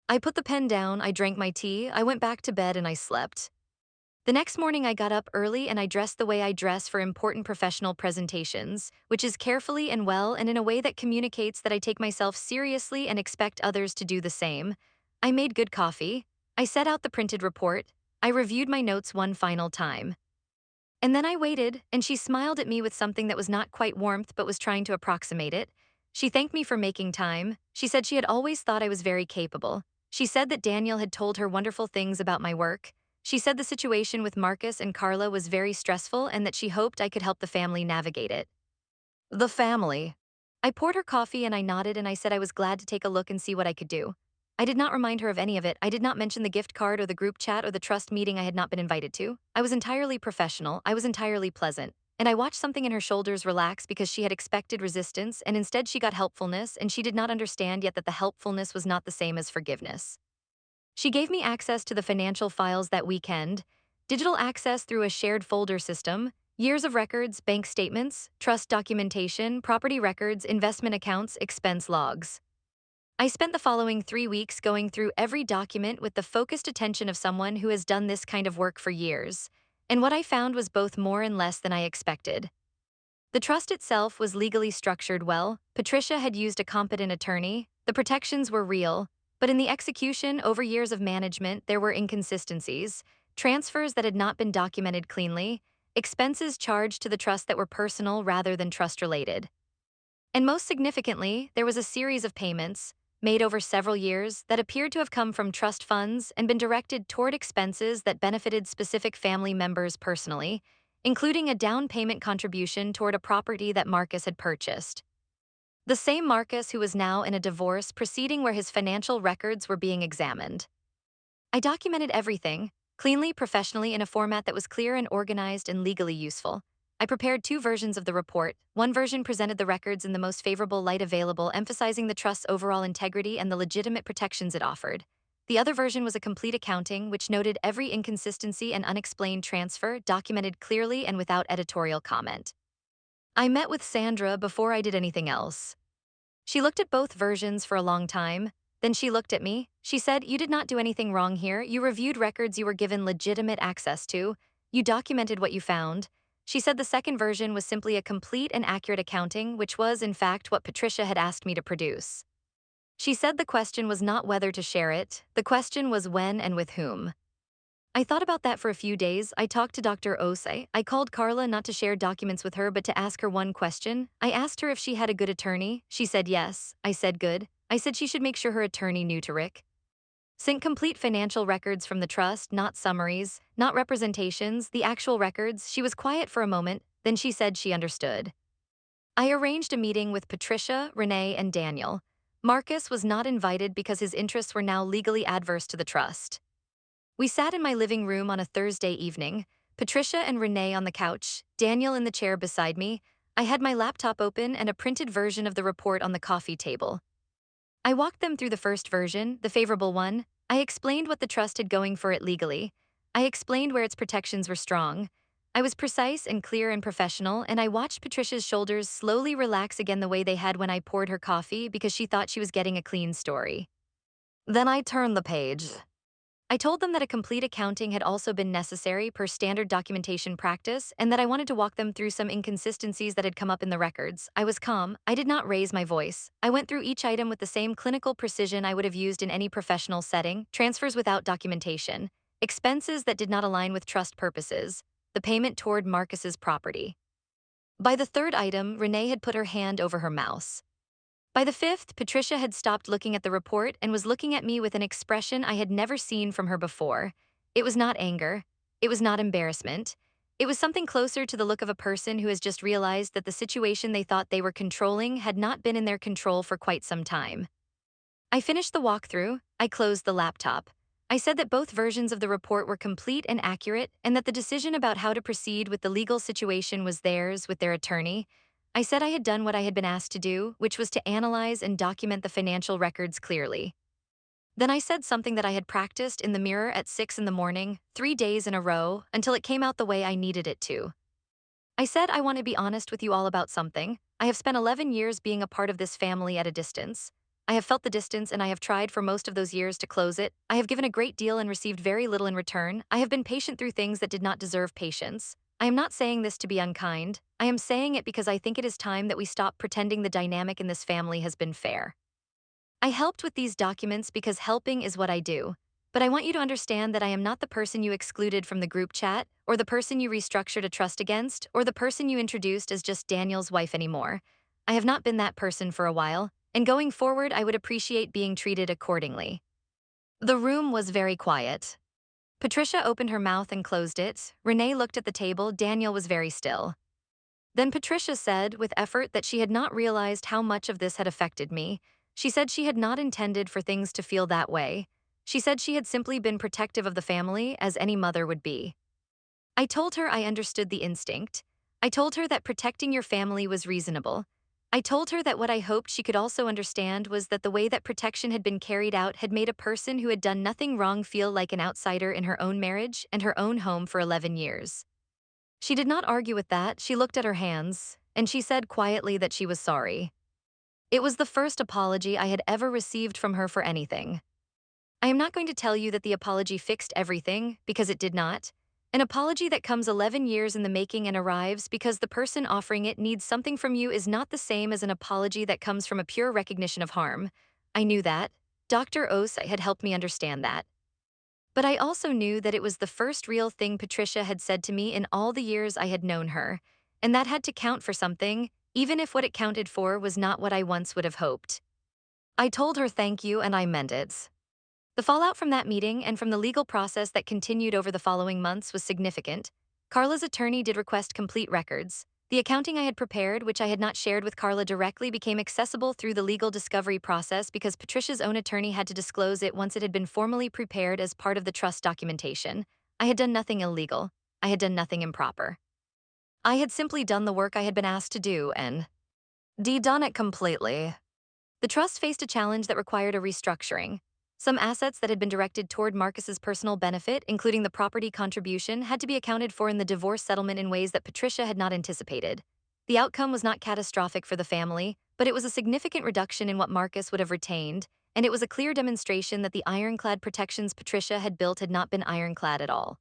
I put the pen down, I drank my tea, I went back to bed, and I slept. The next morning I got up early and I dressed the way I dress for important professional presentations, which is carefully and well and in a way that communicates that I take myself seriously and expect others to do the same. I made good coffee. I set out the printed report. I reviewed my notes one final time. And then I waited, and she smiled at me with something that was not quite warmth but was trying to approximate it. She thanked me for making time. She said she had always thought I was very capable. She said that Daniel had told her wonderful things about my work. She said the situation with Marcus and Carla was very stressful and that she hoped I could help the family navigate it. The family. I poured her coffee and I nodded and I said I was glad to take a look and see what I could do. I did not remind her of any of it. I did not mention the gift card or the group chat or the trust meeting I had not been invited to. I was entirely professional, I was entirely pleasant. And I watched something in her shoulders relax because she had expected resistance and instead she got helpfulness and she did not understand yet that the helpfulness was not the same as forgiveness. She gave me access to the financial files that weekend, digital access through a shared folder system, years of records, bank statements, trust documentation, property records, investment accounts, expense logs. I spent the following 3 weeks going through every document with the focused attention of someone who has done this kind of work for years. And what I found was both more and less than I expected. The trust itself was legally structured well, Patricia had used a competent attorney, the protections were real, but in the execution over years of management there were inconsistencies, transfers that had not been documented cleanly, expenses charged to the trust that were personal rather than trust-related. And most significantly, there was a series of payments, made over several years, that appeared to have come from trust funds and been directed toward expenses that benefited specific family members personally, including a down payment contribution toward a property that Marcus had purchased. The same Marcus who was now in a divorce proceeding where his financial records were being examined. I documented everything, cleanly, professionally, in a format that was clear and organized and legally useful. I prepared 2 versions of the report. One version presented the records in the most favorable light available, emphasizing the trust's overall integrity and the legitimate protections it offered. The other version was a complete accounting, which noted every inconsistency and unexplained transfer, documented clearly and without editorial comment. I met with Sandra before I did anything else. She looked at both versions for a long time. Then she looked at me. She said, "You did not do anything wrong here. You reviewed records you were given legitimate access to. You documented what you found." She said the second version was simply a complete and accurate accounting, which was, in fact, what Patricia had asked me to produce. She said the question was not whether to share it, the question was when and with whom. I thought about that for a few days. I talked to Dr. Osei. I called Carla not to share documents with her but to ask her one question. I asked her if she had a good attorney. She said yes. I said good. I said she should make sure her attorney knew to Rick. Sent complete financial records from the trust, not summaries, not representations, the actual records. She was quiet for a moment, then she said she understood. I arranged a meeting with Patricia, Renee, and Daniel. Marcus was not invited because his interests were now legally adverse to the trust. We sat in my living room on a Thursday evening, Patricia and Renee on the couch, Daniel in the chair beside me. I had my laptop open and a printed version of the report on the coffee table. I walked them through the first version, the favorable one. I explained what the trust had going for it legally. I explained where its protections were strong. I was precise and clear and professional, and I watched Patricia's shoulders slowly relax again the way they had when I poured her coffee because she thought she was getting a clean story. Then I turned the page. I told them that a complete accounting had also been necessary per standard documentation practice and that I wanted to walk them through some inconsistencies that had come up in the records. I was calm. I did not raise my voice. I went through each item with the same clinical precision I would have used in any professional setting, transfers without documentation, expenses that did not align with trust purposes, the payment toward Marcus's property. By the third item, Renee had put her hand over her mouse. By the fifth, Patricia had stopped looking at the report and was looking at me with an expression I had never seen from her before. It was not anger. It was not embarrassment. It was something closer to the look of a person who has just realized that the situation they thought they were controlling had not been in their control for quite some time. I finished the walkthrough. I closed the laptop. I said that both versions of the report were complete and accurate and that the decision about how to proceed with the legal situation was theirs with their attorney. I said I had done what I had been asked to do, which was to analyze and document the financial records clearly. Then I said something that I had practiced in the mirror at 6 in the morning, 3 days in a row, until it came out the way I needed it to. I said I want to be honest with you all about something. I have spent 11 years being a part of this family at a distance. I have felt the distance and I have tried for most of those years to close it. I have given a great deal and received very little in return. I have been patient through things that did not deserve patience. I am not saying this to be unkind. I am saying it because I think it is time that we stop pretending the dynamic in this family has been fair. I helped with these documents because helping is what I do. But I want you to understand that I am not the person you excluded from the group chat, or the person you restructured a trust against, or the person you introduced as just Daniel's wife anymore. I have not been that person for a while, and going forward I would appreciate being treated accordingly. The room was very quiet. Patricia opened her mouth and closed it. Renee looked at the table. Daniel was very still. Then Patricia said, with effort, that she had not realized how much of this had affected me. She said she had not intended for things to feel that way. She said she had simply been protective of the family, as any mother would be. I told her I understood the instinct. I told her that protecting your family was reasonable. I told her that what I hoped she could also understand was that the way that protection had been carried out had made a person who had done nothing wrong feel like an outsider in her own marriage and her own home for 11 years. She did not argue with that. She looked at her hands, and she said quietly that she was sorry. It was the first apology I had ever received from her for anything. I am not going to tell you that the apology fixed everything, because it did not. An apology that comes 11 years in the making and arrives because the person offering it needs something from you is not the same as an apology that comes from a pure recognition of harm. I knew that. Dr. Osei had helped me understand that. But I also knew that it was the first real thing Patricia had said to me in all the years I had known her, and that had to count for something, even if what it counted for was not what I once would have hoped. I told her thank you, and I meant it. The fallout from that meeting and from the legal process that continued over the following months was significant. Carla's attorney did request complete records. The accounting I had prepared, which I had not shared with Carla directly, became accessible through the legal discovery process because Patricia's own attorney had to disclose it once it had been formally prepared as part of the trust documentation. I had done nothing illegal. I had done nothing improper. I had simply done the work I had been asked to do and done it completely. The trust faced a challenge that required a restructuring. Some assets that had been directed toward Marcus's personal benefit, including the property contribution, had to be accounted for in the divorce settlement in ways that Patricia had not anticipated. The outcome was not catastrophic for the family, but it was a significant reduction in what Marcus would have retained, and it was a clear demonstration that the ironclad protections Patricia had built had not been ironclad at all.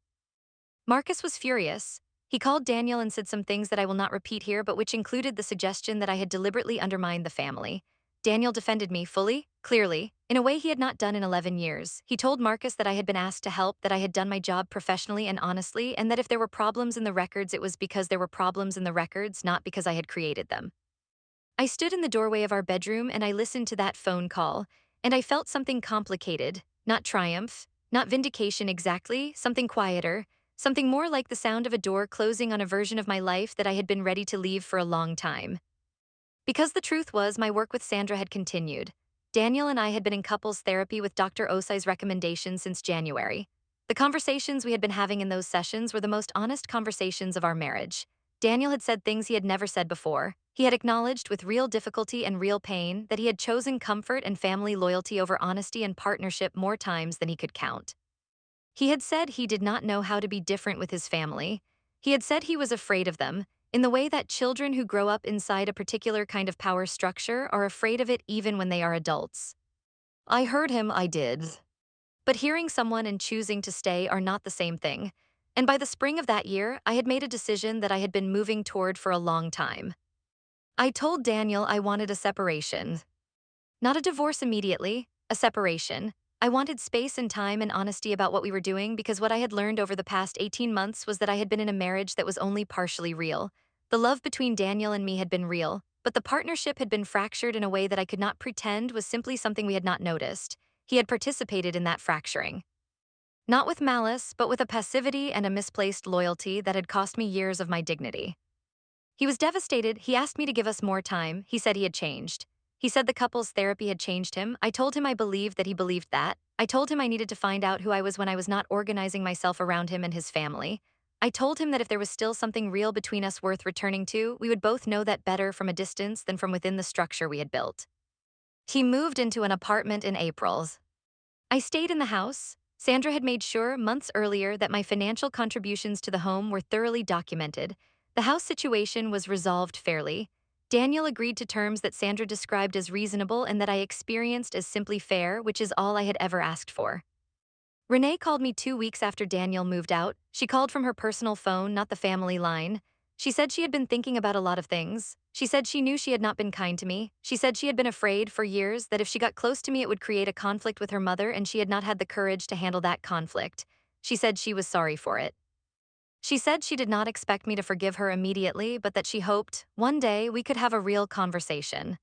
Marcus was furious. He called Daniel and said some things that I will not repeat here, but which included the suggestion that I had deliberately undermined the family. Daniel defended me fully, clearly, in a way he had not done in 11 years. He told Marcus that I had been asked to help, that I had done my job professionally and honestly, and that if there were problems in the records, it was because there were problems in the records, not because I had created them. I stood in the doorway of our bedroom and I listened to that phone call, and I felt something complicated, not triumph, not vindication exactly, something quieter, something more like the sound of a door closing on a version of my life that I had been ready to leave for a long time. Because the truth was, my work with Sandra had continued. Daniel and I had been in couples therapy with Dr. Osei's recommendation since January. The conversations we had been having in those sessions were the most honest conversations of our marriage. Daniel had said things he had never said before. He had acknowledged with real difficulty and real pain that he had chosen comfort and family loyalty over honesty and partnership more times than he could count. He had said he did not know how to be different with his family. He had said he was afraid of them, in the way that children who grow up inside a particular kind of power structure are afraid of it even when they are adults. I heard him, I did. But hearing someone and choosing to stay are not the same thing. And by the spring of that year, I had made a decision that I had been moving toward for a long time. I told Daniel I wanted a separation. Not a divorce immediately, a separation. I wanted space and time and honesty about what we were doing because what I had learned over the past 18 months was that I had been in a marriage that was only partially real. The love between Daniel and me had been real, but the partnership had been fractured in a way that I could not pretend was simply something we had not noticed. He had participated in that fracturing. Not with malice, but with a passivity and a misplaced loyalty that had cost me years of my dignity. He was devastated. He asked me to give us more time. He said he had changed. He said the couple's therapy had changed him. I told him I believed that he believed that. I told him I needed to find out who I was when I was not organizing myself around him and his family. I told him that if there was still something real between us worth returning to, we would both know that better from a distance than from within the structure we had built. He moved into an apartment in April. I stayed in the house. Sandra had made sure months earlier that my financial contributions to the home were thoroughly documented. The house situation was resolved fairly. Daniel agreed to terms that Sandra described as reasonable and that I experienced as simply fair, which is all I had ever asked for. Renee called me 2 weeks after Daniel moved out. She called from her personal phone, not the family line. She said she had been thinking about a lot of things. She said she knew she had not been kind to me. She said she had been afraid for years that if she got close to me it would create a conflict with her mother, and she had not had the courage to handle that conflict. She said she was sorry for it. She said she did not expect me to forgive her immediately, but that she hoped, one day, we could have a real conversation.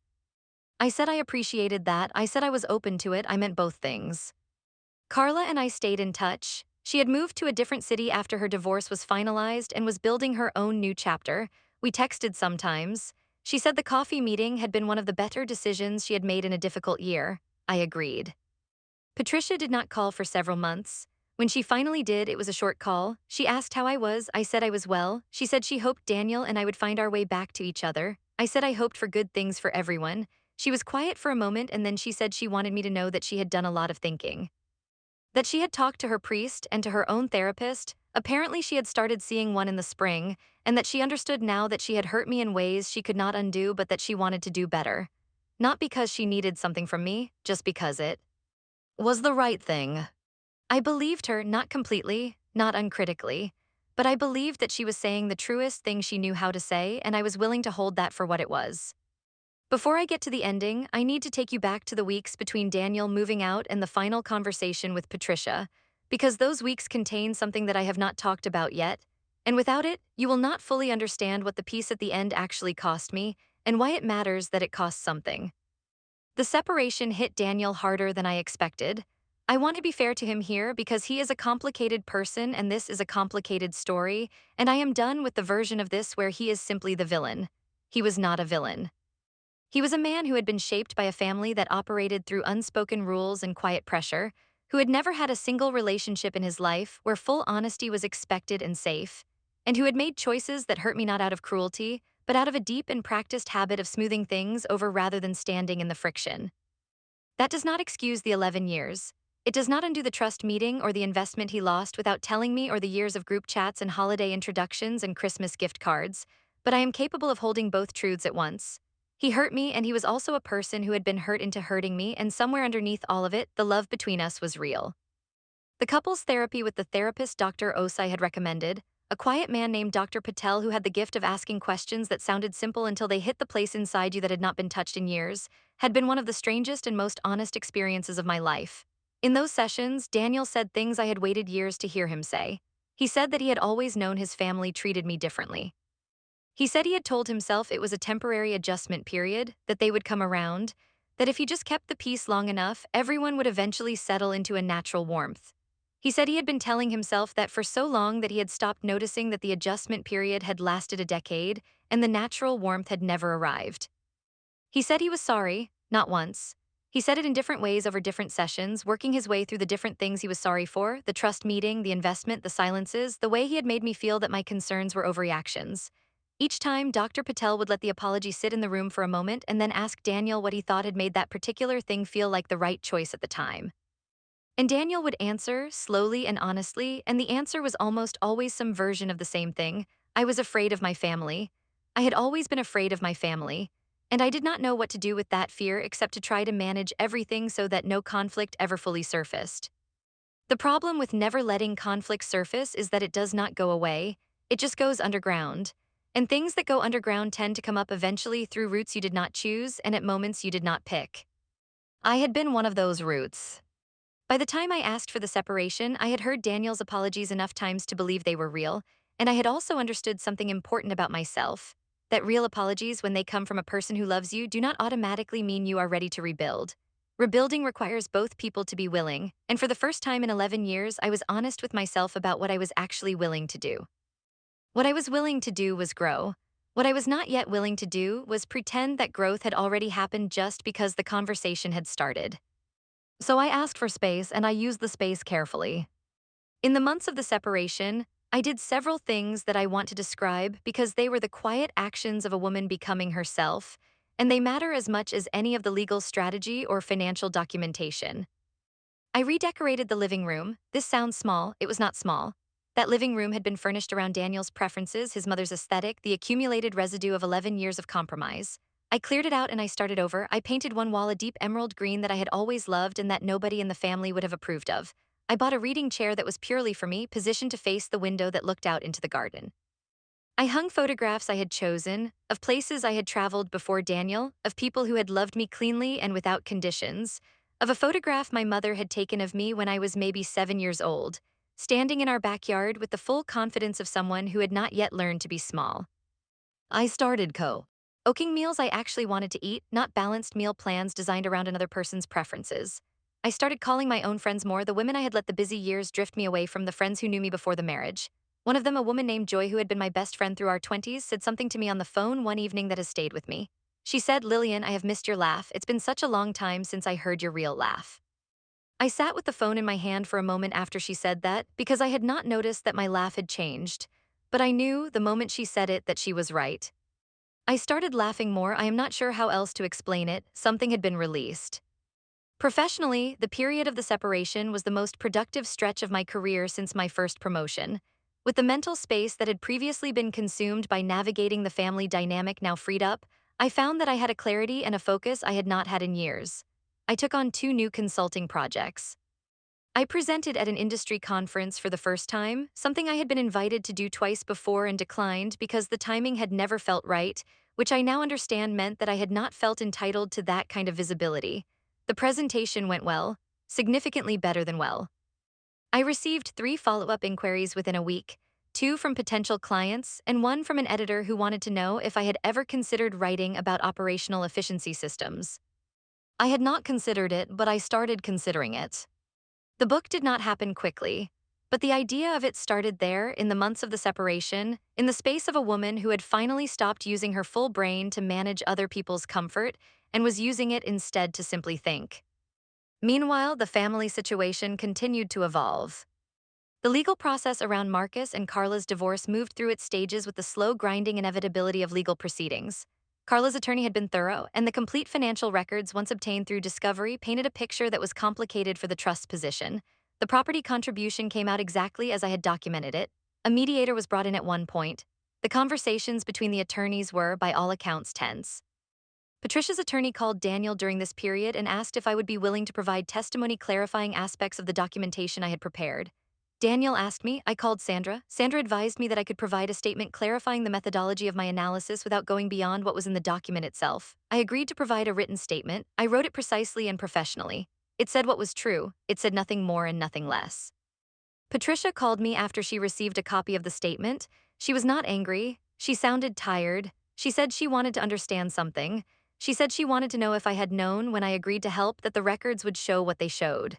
I said I appreciated that. I said I was open to it. I meant both things. Carla and I stayed in touch. She had moved to a different city after her divorce was finalized and was building her own new chapter. We texted sometimes. She said the coffee meeting had been one of the better decisions she had made in a difficult year. I agreed. Patricia did not call for several months. When she finally did, it was a short call. She asked how I was. I said I was well. She said she hoped Daniel and I would find our way back to each other. I said I hoped for good things for everyone. She was quiet for a moment and then she said she wanted me to know that she had done a lot of thinking. That she had talked to her priest and to her own therapist. Apparently she had started seeing one in the spring, and that she understood now that she had hurt me in ways she could not undo but that she wanted to do better. Not because she needed something from me, just because it was the right thing. I believed her, not completely, not uncritically, but I believed that she was saying the truest thing she knew how to say, and I was willing to hold that for what it was. Before I get to the ending, I need to take you back to the weeks between Daniel moving out and the final conversation with Patricia, because those weeks contain something that I have not talked about yet, and without it, you will not fully understand what the piece at the end actually cost me, and why it matters that it costs something. The separation hit Daniel harder than I expected. I want to be fair to him here because he is a complicated person and this is a complicated story, and I am done with the version of this where he is simply the villain. He was not a villain. He was a man who had been shaped by a family that operated through unspoken rules and quiet pressure, who had never had a single relationship in his life where full honesty was expected and safe, and who had made choices that hurt me not out of cruelty, but out of a deep and practiced habit of smoothing things over rather than standing in the friction. That does not excuse the 11 years. It does not undo the trust meeting or the investment he lost without telling me or the years of group chats and holiday introductions and Christmas gift cards, but I am capable of holding both truths at once. He hurt me and he was also a person who had been hurt into hurting me, and somewhere underneath all of it, the love between us was real. The couple's therapy with the therapist Dr. Osai had recommended, a quiet man named Dr. Patel who had the gift of asking questions that sounded simple until they hit the place inside you that had not been touched in years, had been one of the strangest and most honest experiences of my life. In those sessions, Daniel said things I had waited years to hear him say. He said that he had always known his family treated me differently. He said he had told himself it was a temporary adjustment period, that they would come around, that if he just kept the peace long enough, everyone would eventually settle into a natural warmth. He said he had been telling himself that for so long that he had stopped noticing that the adjustment period had lasted a decade and the natural warmth had never arrived. He said he was sorry, not once. He said it in different ways over different sessions, working his way through the different things he was sorry for, the trust meeting, the investment, the silences, the way he had made me feel that my concerns were overreactions. Each time, Dr. Patel would let the apology sit in the room for a moment and then ask Daniel what he thought had made that particular thing feel like the right choice at the time. And Daniel would answer, slowly and honestly, and the answer was almost always some version of the same thing. I was afraid of my family. I had always been afraid of my family, and I did not know what to do with that fear except to try to manage everything so that no conflict ever fully surfaced. The problem with never letting conflict surface is that it does not go away, it just goes underground. And things that go underground tend to come up eventually through routes you did not choose and at moments you did not pick. I had been one of those routes. By the time I asked for the separation, I had heard Daniel's apologies enough times to believe they were real, and I had also understood something important about myself, that real apologies, when they come from a person who loves you, do not automatically mean you are ready to rebuild. Rebuilding requires both people to be willing, and for the first time in 11 years, I was honest with myself about what I was actually willing to do. What I was willing to do was grow. What I was not yet willing to do was pretend that growth had already happened just because the conversation had started. So I asked for space and I used the space carefully. In the months of the separation, I did several things that I want to describe because they were the quiet actions of a woman becoming herself, and they matter as much as any of the legal strategy or financial documentation. I redecorated the living room. This sounds small, it was not small. That living room had been furnished around Daniel's preferences, his mother's aesthetic, the accumulated residue of 11 years of compromise. I cleared it out and I started over. I painted one wall a deep emerald green that I had always loved and that nobody in the family would have approved of. I bought a reading chair that was purely for me, positioned to face the window that looked out into the garden. I hung photographs I had chosen, of places I had traveled before Daniel, of people who had loved me cleanly and without conditions, of a photograph my mother had taken of me when I was maybe 7 years old, standing in our backyard with the full confidence of someone who had not yet learned to be small. I started cooking meals I actually wanted to eat, not balanced meal plans designed around another person's preferences. I started calling my own friends more, the women I had let the busy years drift me away from, the friends who knew me before the marriage. One of them, a woman named Joy who had been my best friend through our 20s, said something to me on the phone one evening that has stayed with me. She said, "Lillian, I have missed your laugh. It's been such a long time since I heard your real laugh." I sat with the phone in my hand for a moment after she said that, because I had not noticed that my laugh had changed. But I knew, the moment she said it, that she was right. I started laughing more. I am not sure how else to explain it. Something had been released. Professionally, the period of the separation was the most productive stretch of my career since my first promotion. With the mental space that had previously been consumed by navigating the family dynamic now freed up, I found that I had a clarity and a focus I had not had in years. I took on 2 new consulting projects. I presented at an industry conference for the first time, something I had been invited to do twice before and declined because the timing had never felt right, which I now understand meant that I had not felt entitled to that kind of visibility. The presentation went well, significantly better than well. I received 3 follow-up inquiries within a week, 2 from potential clients and 1 from an editor who wanted to know if I had ever considered writing about operational efficiency systems. I had not considered it, but I started considering it. The book did not happen quickly, but the idea of it started there, in the months of the separation, in the space of a woman who had finally stopped using her full brain to manage other people's comfort and was using it instead to simply think. Meanwhile, the family situation continued to evolve. The legal process around Marcus and Carla's divorce moved through its stages with the slow grinding inevitability of legal proceedings. Carla's attorney had been thorough, and the complete financial records once obtained through discovery painted a picture that was complicated for the trust's position. The property contribution came out exactly as I had documented it. A mediator was brought in at one point. The conversations between the attorneys were, by all accounts, tense. Patricia's attorney called Daniel during this period and asked if I would be willing to provide testimony clarifying aspects of the documentation I had prepared. Daniel asked me, I called Sandra. Sandra advised me that I could provide a statement clarifying the methodology of my analysis without going beyond what was in the document itself. I agreed to provide a written statement. I wrote it precisely and professionally. It said what was true. It said nothing more and nothing less. Patricia called me after she received a copy of the statement. She was not angry. She sounded tired. She said she wanted to understand something. She said she wanted to know if I had known, when I agreed to help, that the records would show what they showed.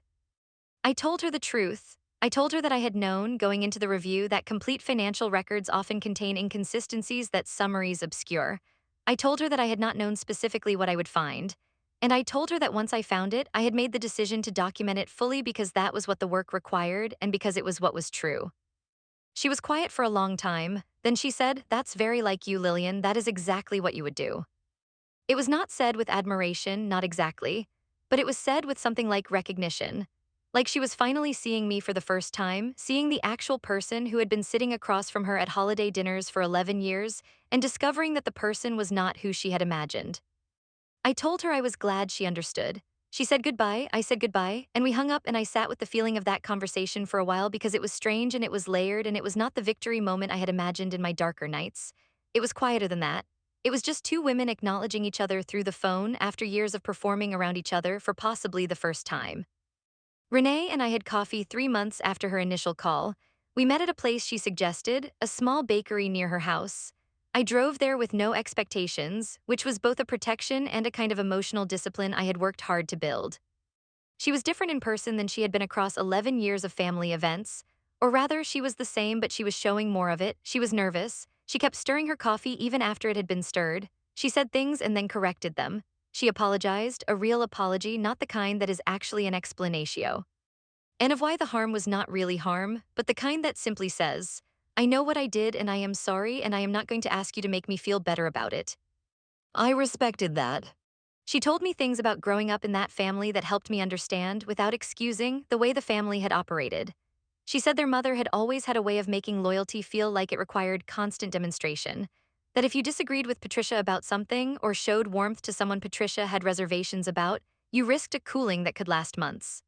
I told her the truth. I told her that I had known, going into the review, that complete financial records often contain inconsistencies that summaries obscure. I told her that I had not known specifically what I would find. And I told her that once I found it, I had made the decision to document it fully because that was what the work required and because it was what was true. She was quiet for a long time. Then she said, "That's very like you, Lillian. That is exactly what you would do." It was not said with admiration, not exactly, but it was said with something like recognition. Like she was finally seeing me for the first time, seeing the actual person who had been sitting across from her at holiday dinners for 11 years, and discovering that the person was not who she had imagined. I told her I was glad she understood. She said goodbye, I said goodbye, and we hung up, and I sat with the feeling of that conversation for a while because it was strange and it was layered and it was not the victory moment I had imagined in my darker nights. It was quieter than that. It was just 2 women acknowledging each other through the phone after years of performing around each other for possibly the first time. Renee and I had coffee 3 months after her initial call. We met at a place she suggested, a small bakery near her house. I drove there with no expectations, which was both a protection and a kind of emotional discipline I had worked hard to build. She was different in person than she had been across 11 years of family events. Or rather, she was the same, but she was showing more of it. She was nervous. She kept stirring her coffee even after it had been stirred. She said things and then corrected them. She apologized, a real apology, not the kind that is actually an explanatio. And of why the harm was not really harm, but the kind that simply says, "I know what I did and I am sorry and I am not going to ask you to make me feel better about it." I respected that. She told me things about growing up in that family that helped me understand, without excusing, the way the family had operated. She said their mother had always had a way of making loyalty feel like it required constant demonstration. That if you disagreed with Patricia about something or showed warmth to someone Patricia had reservations about, you risked a cooling that could last months.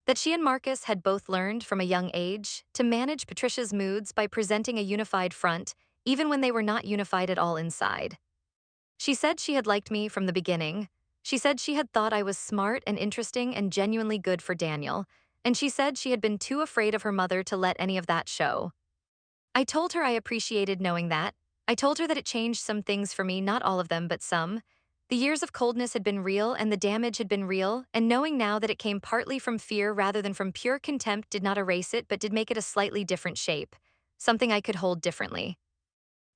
That she and Marcus had both learned from a young age to manage Patricia's moods by presenting a unified front, even when they were not unified at all inside. She said she had liked me from the beginning. She said she had thought I was smart and interesting and genuinely good for Daniel, and she said she had been too afraid of her mother to let any of that show. I told her I appreciated knowing that. I told her that it changed some things for me, not all of them, but some. The years of coldness had been real and the damage had been real, and knowing now that it came partly from fear rather than from pure contempt did not erase it but did make it a slightly different shape, something I could hold differently.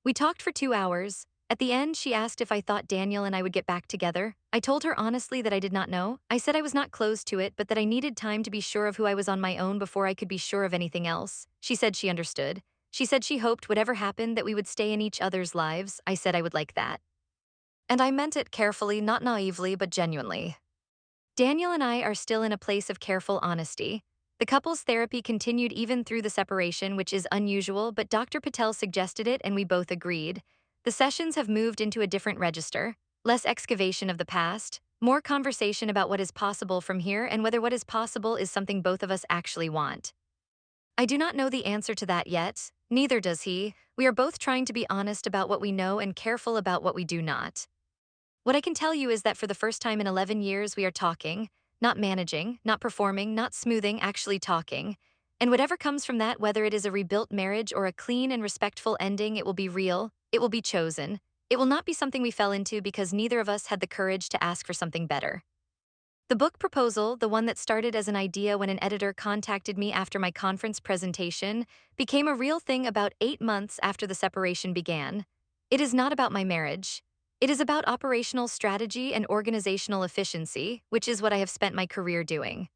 We talked for 2 hours. At the end, she asked if I thought Daniel and I would get back together. I told her honestly that I did not know. I said I was not close to it, but that I needed time to be sure of who I was on my own before I could be sure of anything else. She said she understood. She said she hoped whatever happened that we would stay in each other's lives. I said I would like that. And I meant it carefully, not naively, but genuinely. Daniel and I are still in a place of careful honesty. The couple's therapy continued even through the separation, which is unusual, but Dr. Patel suggested it and we both agreed. The sessions have moved into a different register, less excavation of the past, more conversation about what is possible from here and whether what is possible is something both of us actually want. I do not know the answer to that yet, neither does he. We are both trying to be honest about what we know and careful about what we do not. What I can tell you is that for the first time in 11 years, we are talking, not managing, not performing, not smoothing, actually talking. And whatever comes from that, whether it is a rebuilt marriage or a clean and respectful ending, it will be real, it will be chosen. It will not be something we fell into because neither of us had the courage to ask for something better. The book proposal, the one that started as an idea when an editor contacted me after my conference presentation, became a real thing about 8 months after the separation began. It is not about my marriage. It is about operational strategy and organizational efficiency, which is what I have spent my career doing.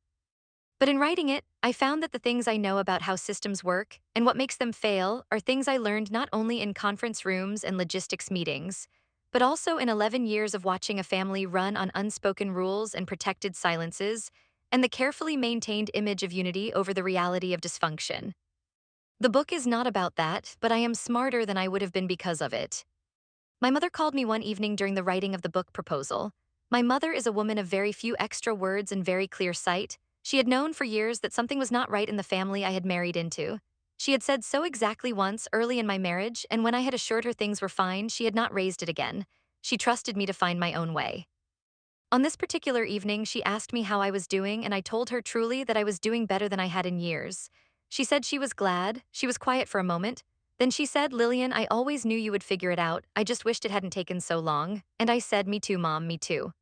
But in writing it, I found that the things I know about how systems work and what makes them fail are things I learned not only in conference rooms and logistics meetings, but also in 11 years of watching a family run on unspoken rules and protected silences, and the carefully maintained image of unity over the reality of dysfunction. The book is not about that, but I am smarter than I would have been because of it. My mother called me one evening during the writing of the book proposal. My mother is a woman of very few extra words and very clear sight. She had known for years that something was not right in the family I had married into. She had said so exactly once early in my marriage, and when I had assured her things were fine, she had not raised it again. She trusted me to find my own way. On this particular evening, she asked me how I was doing, and I told her truly that I was doing better than I had in years. She said she was glad. She was quiet for a moment. Then she said, "Lillian, I always knew you would figure it out. I just wished it hadn't taken so long." And I said, "Me too, Mom, me too."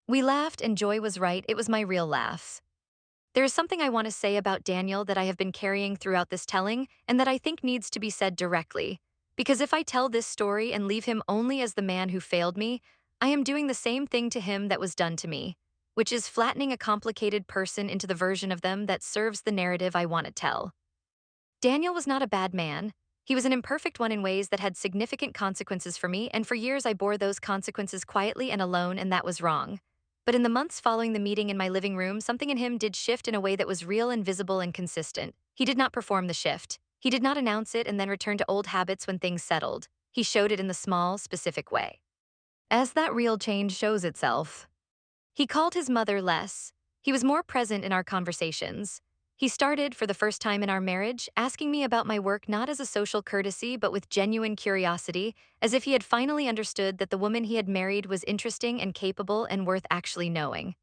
We laughed, and Joy was right. It was my real laugh. There is something I want to say about Daniel that I have been carrying throughout this telling, and that I think needs to be said directly. Because if I tell this story and leave him only as the man who failed me, I am doing the same thing to him that was done to me, which is flattening a complicated person into the version of them that serves the narrative I want to tell. Daniel was not a bad man. He was an imperfect one in ways that had significant consequences for me, and for years I bore those consequences quietly and alone, and that was wrong. But in the months following the meeting in my living room, something in him did shift in a way that was real and visible and consistent. He did not perform the shift. He did not announce it and then return to old habits when things settled. He showed it in the small, specific way. As that real change shows itself. He called his mother less. He was more present in our conversations. He started, for the first time in our marriage, asking me about my work not as a social courtesy but with genuine curiosity, as if he had finally understood that the woman he had married was interesting and capable and worth actually knowing.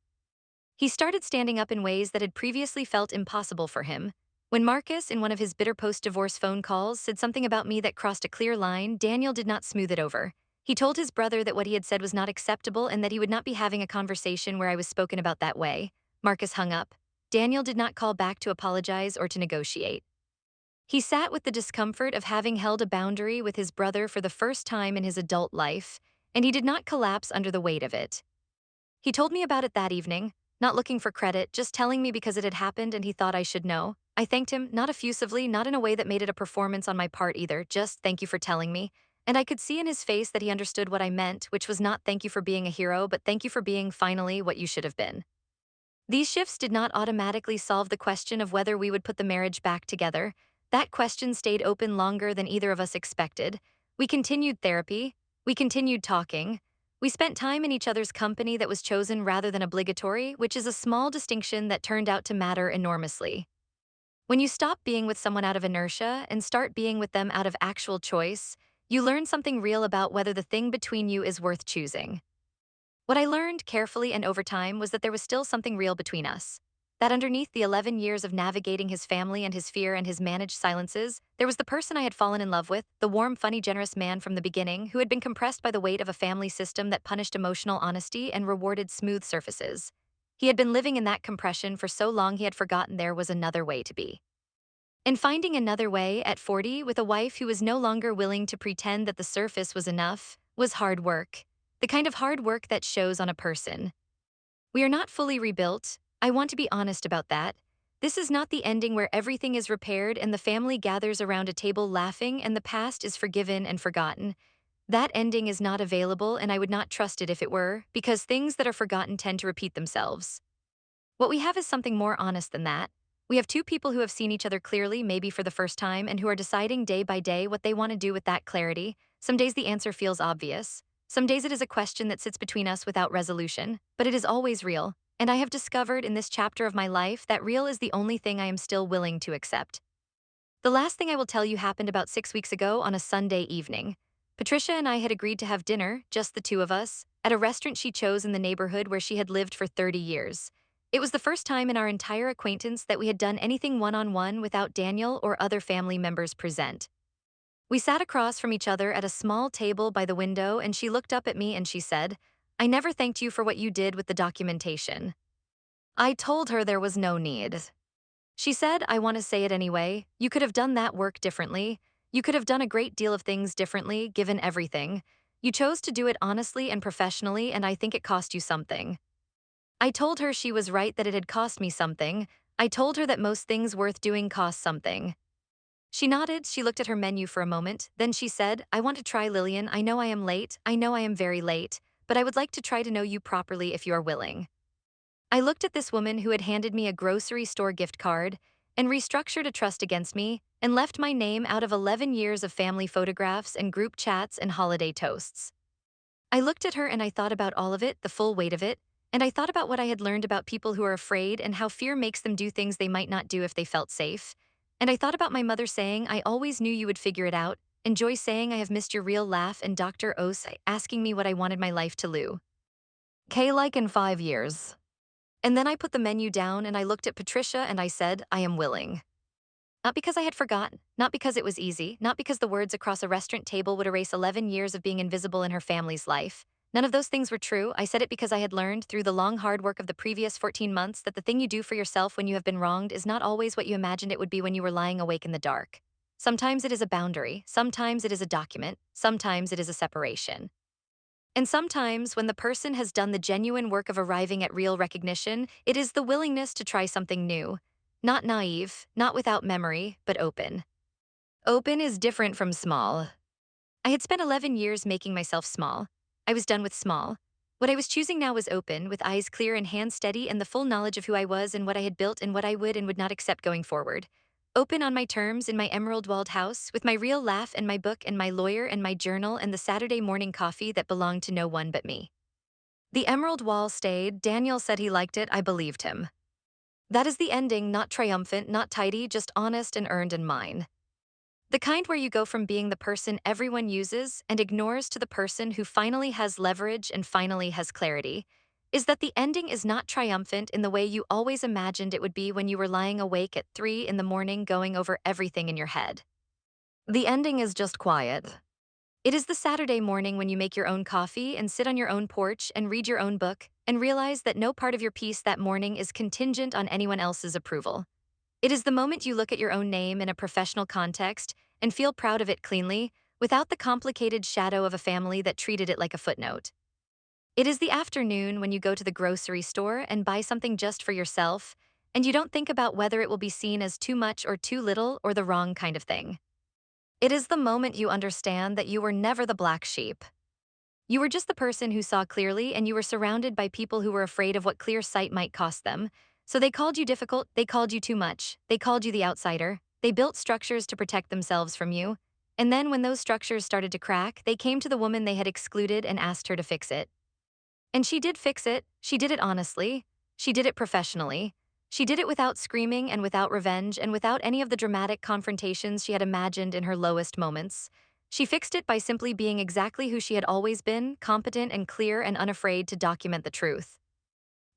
He started standing up in ways that had previously felt impossible for him. When Marcus, in one of his bitter post-divorce phone calls, said something about me that crossed a clear line, Daniel did not smooth it over. He told his brother that what he had said was not acceptable and that he would not be having a conversation where I was spoken about that way. Marcus hung up. Daniel did not call back to apologize or to negotiate. He sat with the discomfort of having held a boundary with his brother for the first time in his adult life, and he did not collapse under the weight of it. He told me about it that evening, not looking for credit, just telling me because it had happened and he thought I should know. I thanked him, not effusively, not in a way that made it a performance on my part either, just "thank you for telling me." And I could see in his face that he understood what I meant, which was not "thank you for being a hero," but "thank you for being, finally, what you should have been." These shifts did not automatically solve the question of whether we would put the marriage back together. That question stayed open longer than either of us expected. We continued therapy. We continued talking. We spent time in each other's company that was chosen rather than obligatory, which is a small distinction that turned out to matter enormously. When you stop being with someone out of inertia and start being with them out of actual choice, you learn something real about whether the thing between you is worth choosing. What I learned carefully and over time was that there was still something real between us. that underneath the 11 years of navigating his family and his fear and his managed silences, there was the person I had fallen in love with, the warm, funny, generous man from the beginning who had been compressed by the weight of a family system that punished emotional honesty and rewarded smooth surfaces. He had been living in that compression for so long he had forgotten there was another way to be. And finding another way at 40 with a wife who was no longer willing to pretend that the surface was enough was hard work. The kind of hard work that shows on a person. We are not fully rebuilt. I want to be honest about that. This is not the ending where everything is repaired and the family gathers around a table laughing and the past is forgiven and forgotten. That ending is not available, and I would not trust it if it were, because things that are forgotten tend to repeat themselves. What we have is something more honest than that. We have two people who have seen each other clearly, maybe for the first time, and who are deciding day by day what they want to do with that clarity. Some days the answer feels obvious. Some days it is a question that sits between us without resolution, but it is always real. And I have discovered in this chapter of my life that real is the only thing I am still willing to accept. The last thing I will tell you happened about 6 weeks ago on a Sunday evening. Patricia and I had agreed to have dinner, just the two of us, at a restaurant she chose in the neighborhood where she had lived for 30 years. It was the first time in our entire acquaintance that we had done anything one-on-one without Daniel or other family members present. We sat across from each other at a small table by the window, and she looked up at me and she said, "I never thanked you for what you did with the documentation." I told her there was no need. She said, "I want to say it anyway. You could have done that work differently. You could have done a great deal of things differently, given everything. You chose to do it honestly and professionally, and I think it cost you something." I told her she was right, that it had cost me something. I told her that most things worth doing cost something. She nodded, she looked at her menu for a moment, then she said, "I want to try, Lillian. I know I am late, I know I am very late, but I would like to try to know you properly if you are willing." I looked at this woman who had handed me a grocery store gift card and restructured a trust against me and left my name out of 11 years of family photographs and group chats and holiday toasts. I looked at her and I thought about all of it, the full weight of it, and I thought about what I had learned about people who are afraid and how fear makes them do things they might not do if they felt safe. And I thought about my mother saying, "I always knew you would figure it out," and Joy saying, "I have missed your real laugh," and Dr. Ose asking me what I wanted my life to look like in 5 years. And then I put the menu down and I looked at Patricia and I said, "I am willing." Not because I had forgotten, not because it was easy, not because the words across a restaurant table would erase 11 years of being invisible in her family's life. None of those things were true. I said it because I had learned through the long hard work of the previous 14 months that the thing you do for yourself when you have been wronged is not always what you imagined it would be when you were lying awake in the dark. Sometimes it is a boundary, sometimes it is a document, sometimes it is a separation. And sometimes, when the person has done the genuine work of arriving at real recognition, it is the willingness to try something new. Not naive, not without memory, but open. Open is different from small. I had spent 11 years making myself small. I was done with small. What I was choosing now was open, with eyes clear and hands steady and the full knowledge of who I was and what I had built and what I would and would not accept going forward. Open on my terms in my emerald-walled house, with my real laugh and my book and my lawyer and my journal and the Saturday morning coffee that belonged to no one but me. The emerald wall stayed. Daniel said he liked it. I believed him. That is the ending, not triumphant, not tidy, just honest and earned and mine. The kind where you go from being the person everyone uses and ignores to the person who finally has leverage and finally has clarity, is that the ending is not triumphant in the way you always imagined it would be when you were lying awake at 3 in the morning going over everything in your head. The ending is just quiet. It is the Saturday morning when you make your own coffee and sit on your own porch and read your own book and realize that no part of your piece that morning is contingent on anyone else's approval. It is the moment you look at your own name in a professional context and feel proud of it cleanly, without the complicated shadow of a family that treated it like a footnote. It is the afternoon when you go to the grocery store and buy something just for yourself, and you don't think about whether it will be seen as too much or too little or the wrong kind of thing. It is the moment you understand that you were never the black sheep. You were just the person who saw clearly, and you were surrounded by people who were afraid of what clear sight might cost them. So they called you difficult, they called you too much, they called you the outsider, they built structures to protect themselves from you. And then when those structures started to crack, they came to the woman they had excluded and asked her to fix it. And she did fix it. She did it honestly. She did it professionally. She did it without screaming and without revenge and without any of the dramatic confrontations she had imagined in her lowest moments. She fixed it by simply being exactly who she had always been, competent and clear and unafraid to document the truth.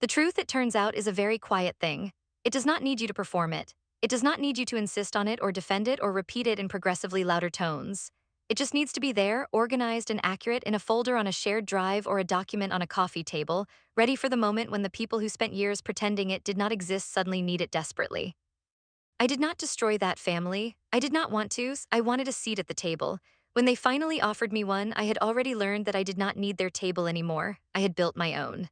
The truth, it turns out, is a very quiet thing. It does not need you to perform it. It does not need you to insist on it or defend it or repeat it in progressively louder tones. It just needs to be there, organized and accurate in a folder on a shared drive or a document on a coffee table, ready for the moment when the people who spent years pretending it did not exist suddenly need it desperately. I did not destroy that family. I did not want to. I wanted a seat at the table. When they finally offered me one, I had already learned that I did not need their table anymore. I had built my own.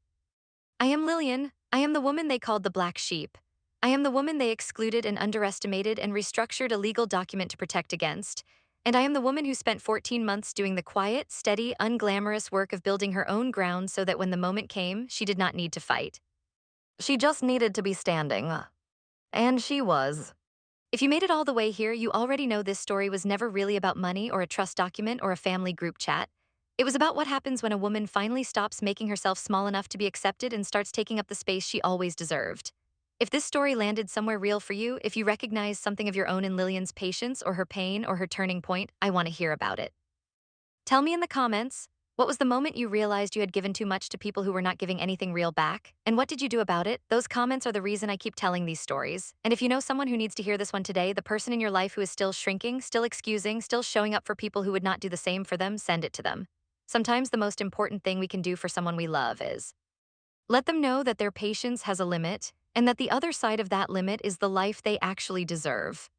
I am Lillian. I am the woman they called the black sheep. I am the woman they excluded and underestimated and restructured a legal document to protect against. And I am the woman who spent 14 months doing the quiet, steady, unglamorous work of building her own ground so that when the moment came, she did not need to fight. She just needed to be standing. And she was. If you made it all the way here, you already know this story was never really about money or a trust document or a family group chat. It was about what happens when a woman finally stops making herself small enough to be accepted and starts taking up the space she always deserved. If this story landed somewhere real for you, if you recognize something of your own in Lillian's patience or her pain or her turning point, I want to hear about it. Tell me in the comments, what was the moment you realized you had given too much to people who were not giving anything real back? And what did you do about it? Those comments are the reason I keep telling these stories. And if you know someone who needs to hear this one today, the person in your life who is still shrinking, still excusing, still showing up for people who would not do the same for them, send it to them. Sometimes the most important thing we can do for someone we love is let them know that their patience has a limit and that the other side of that limit is the life they actually deserve.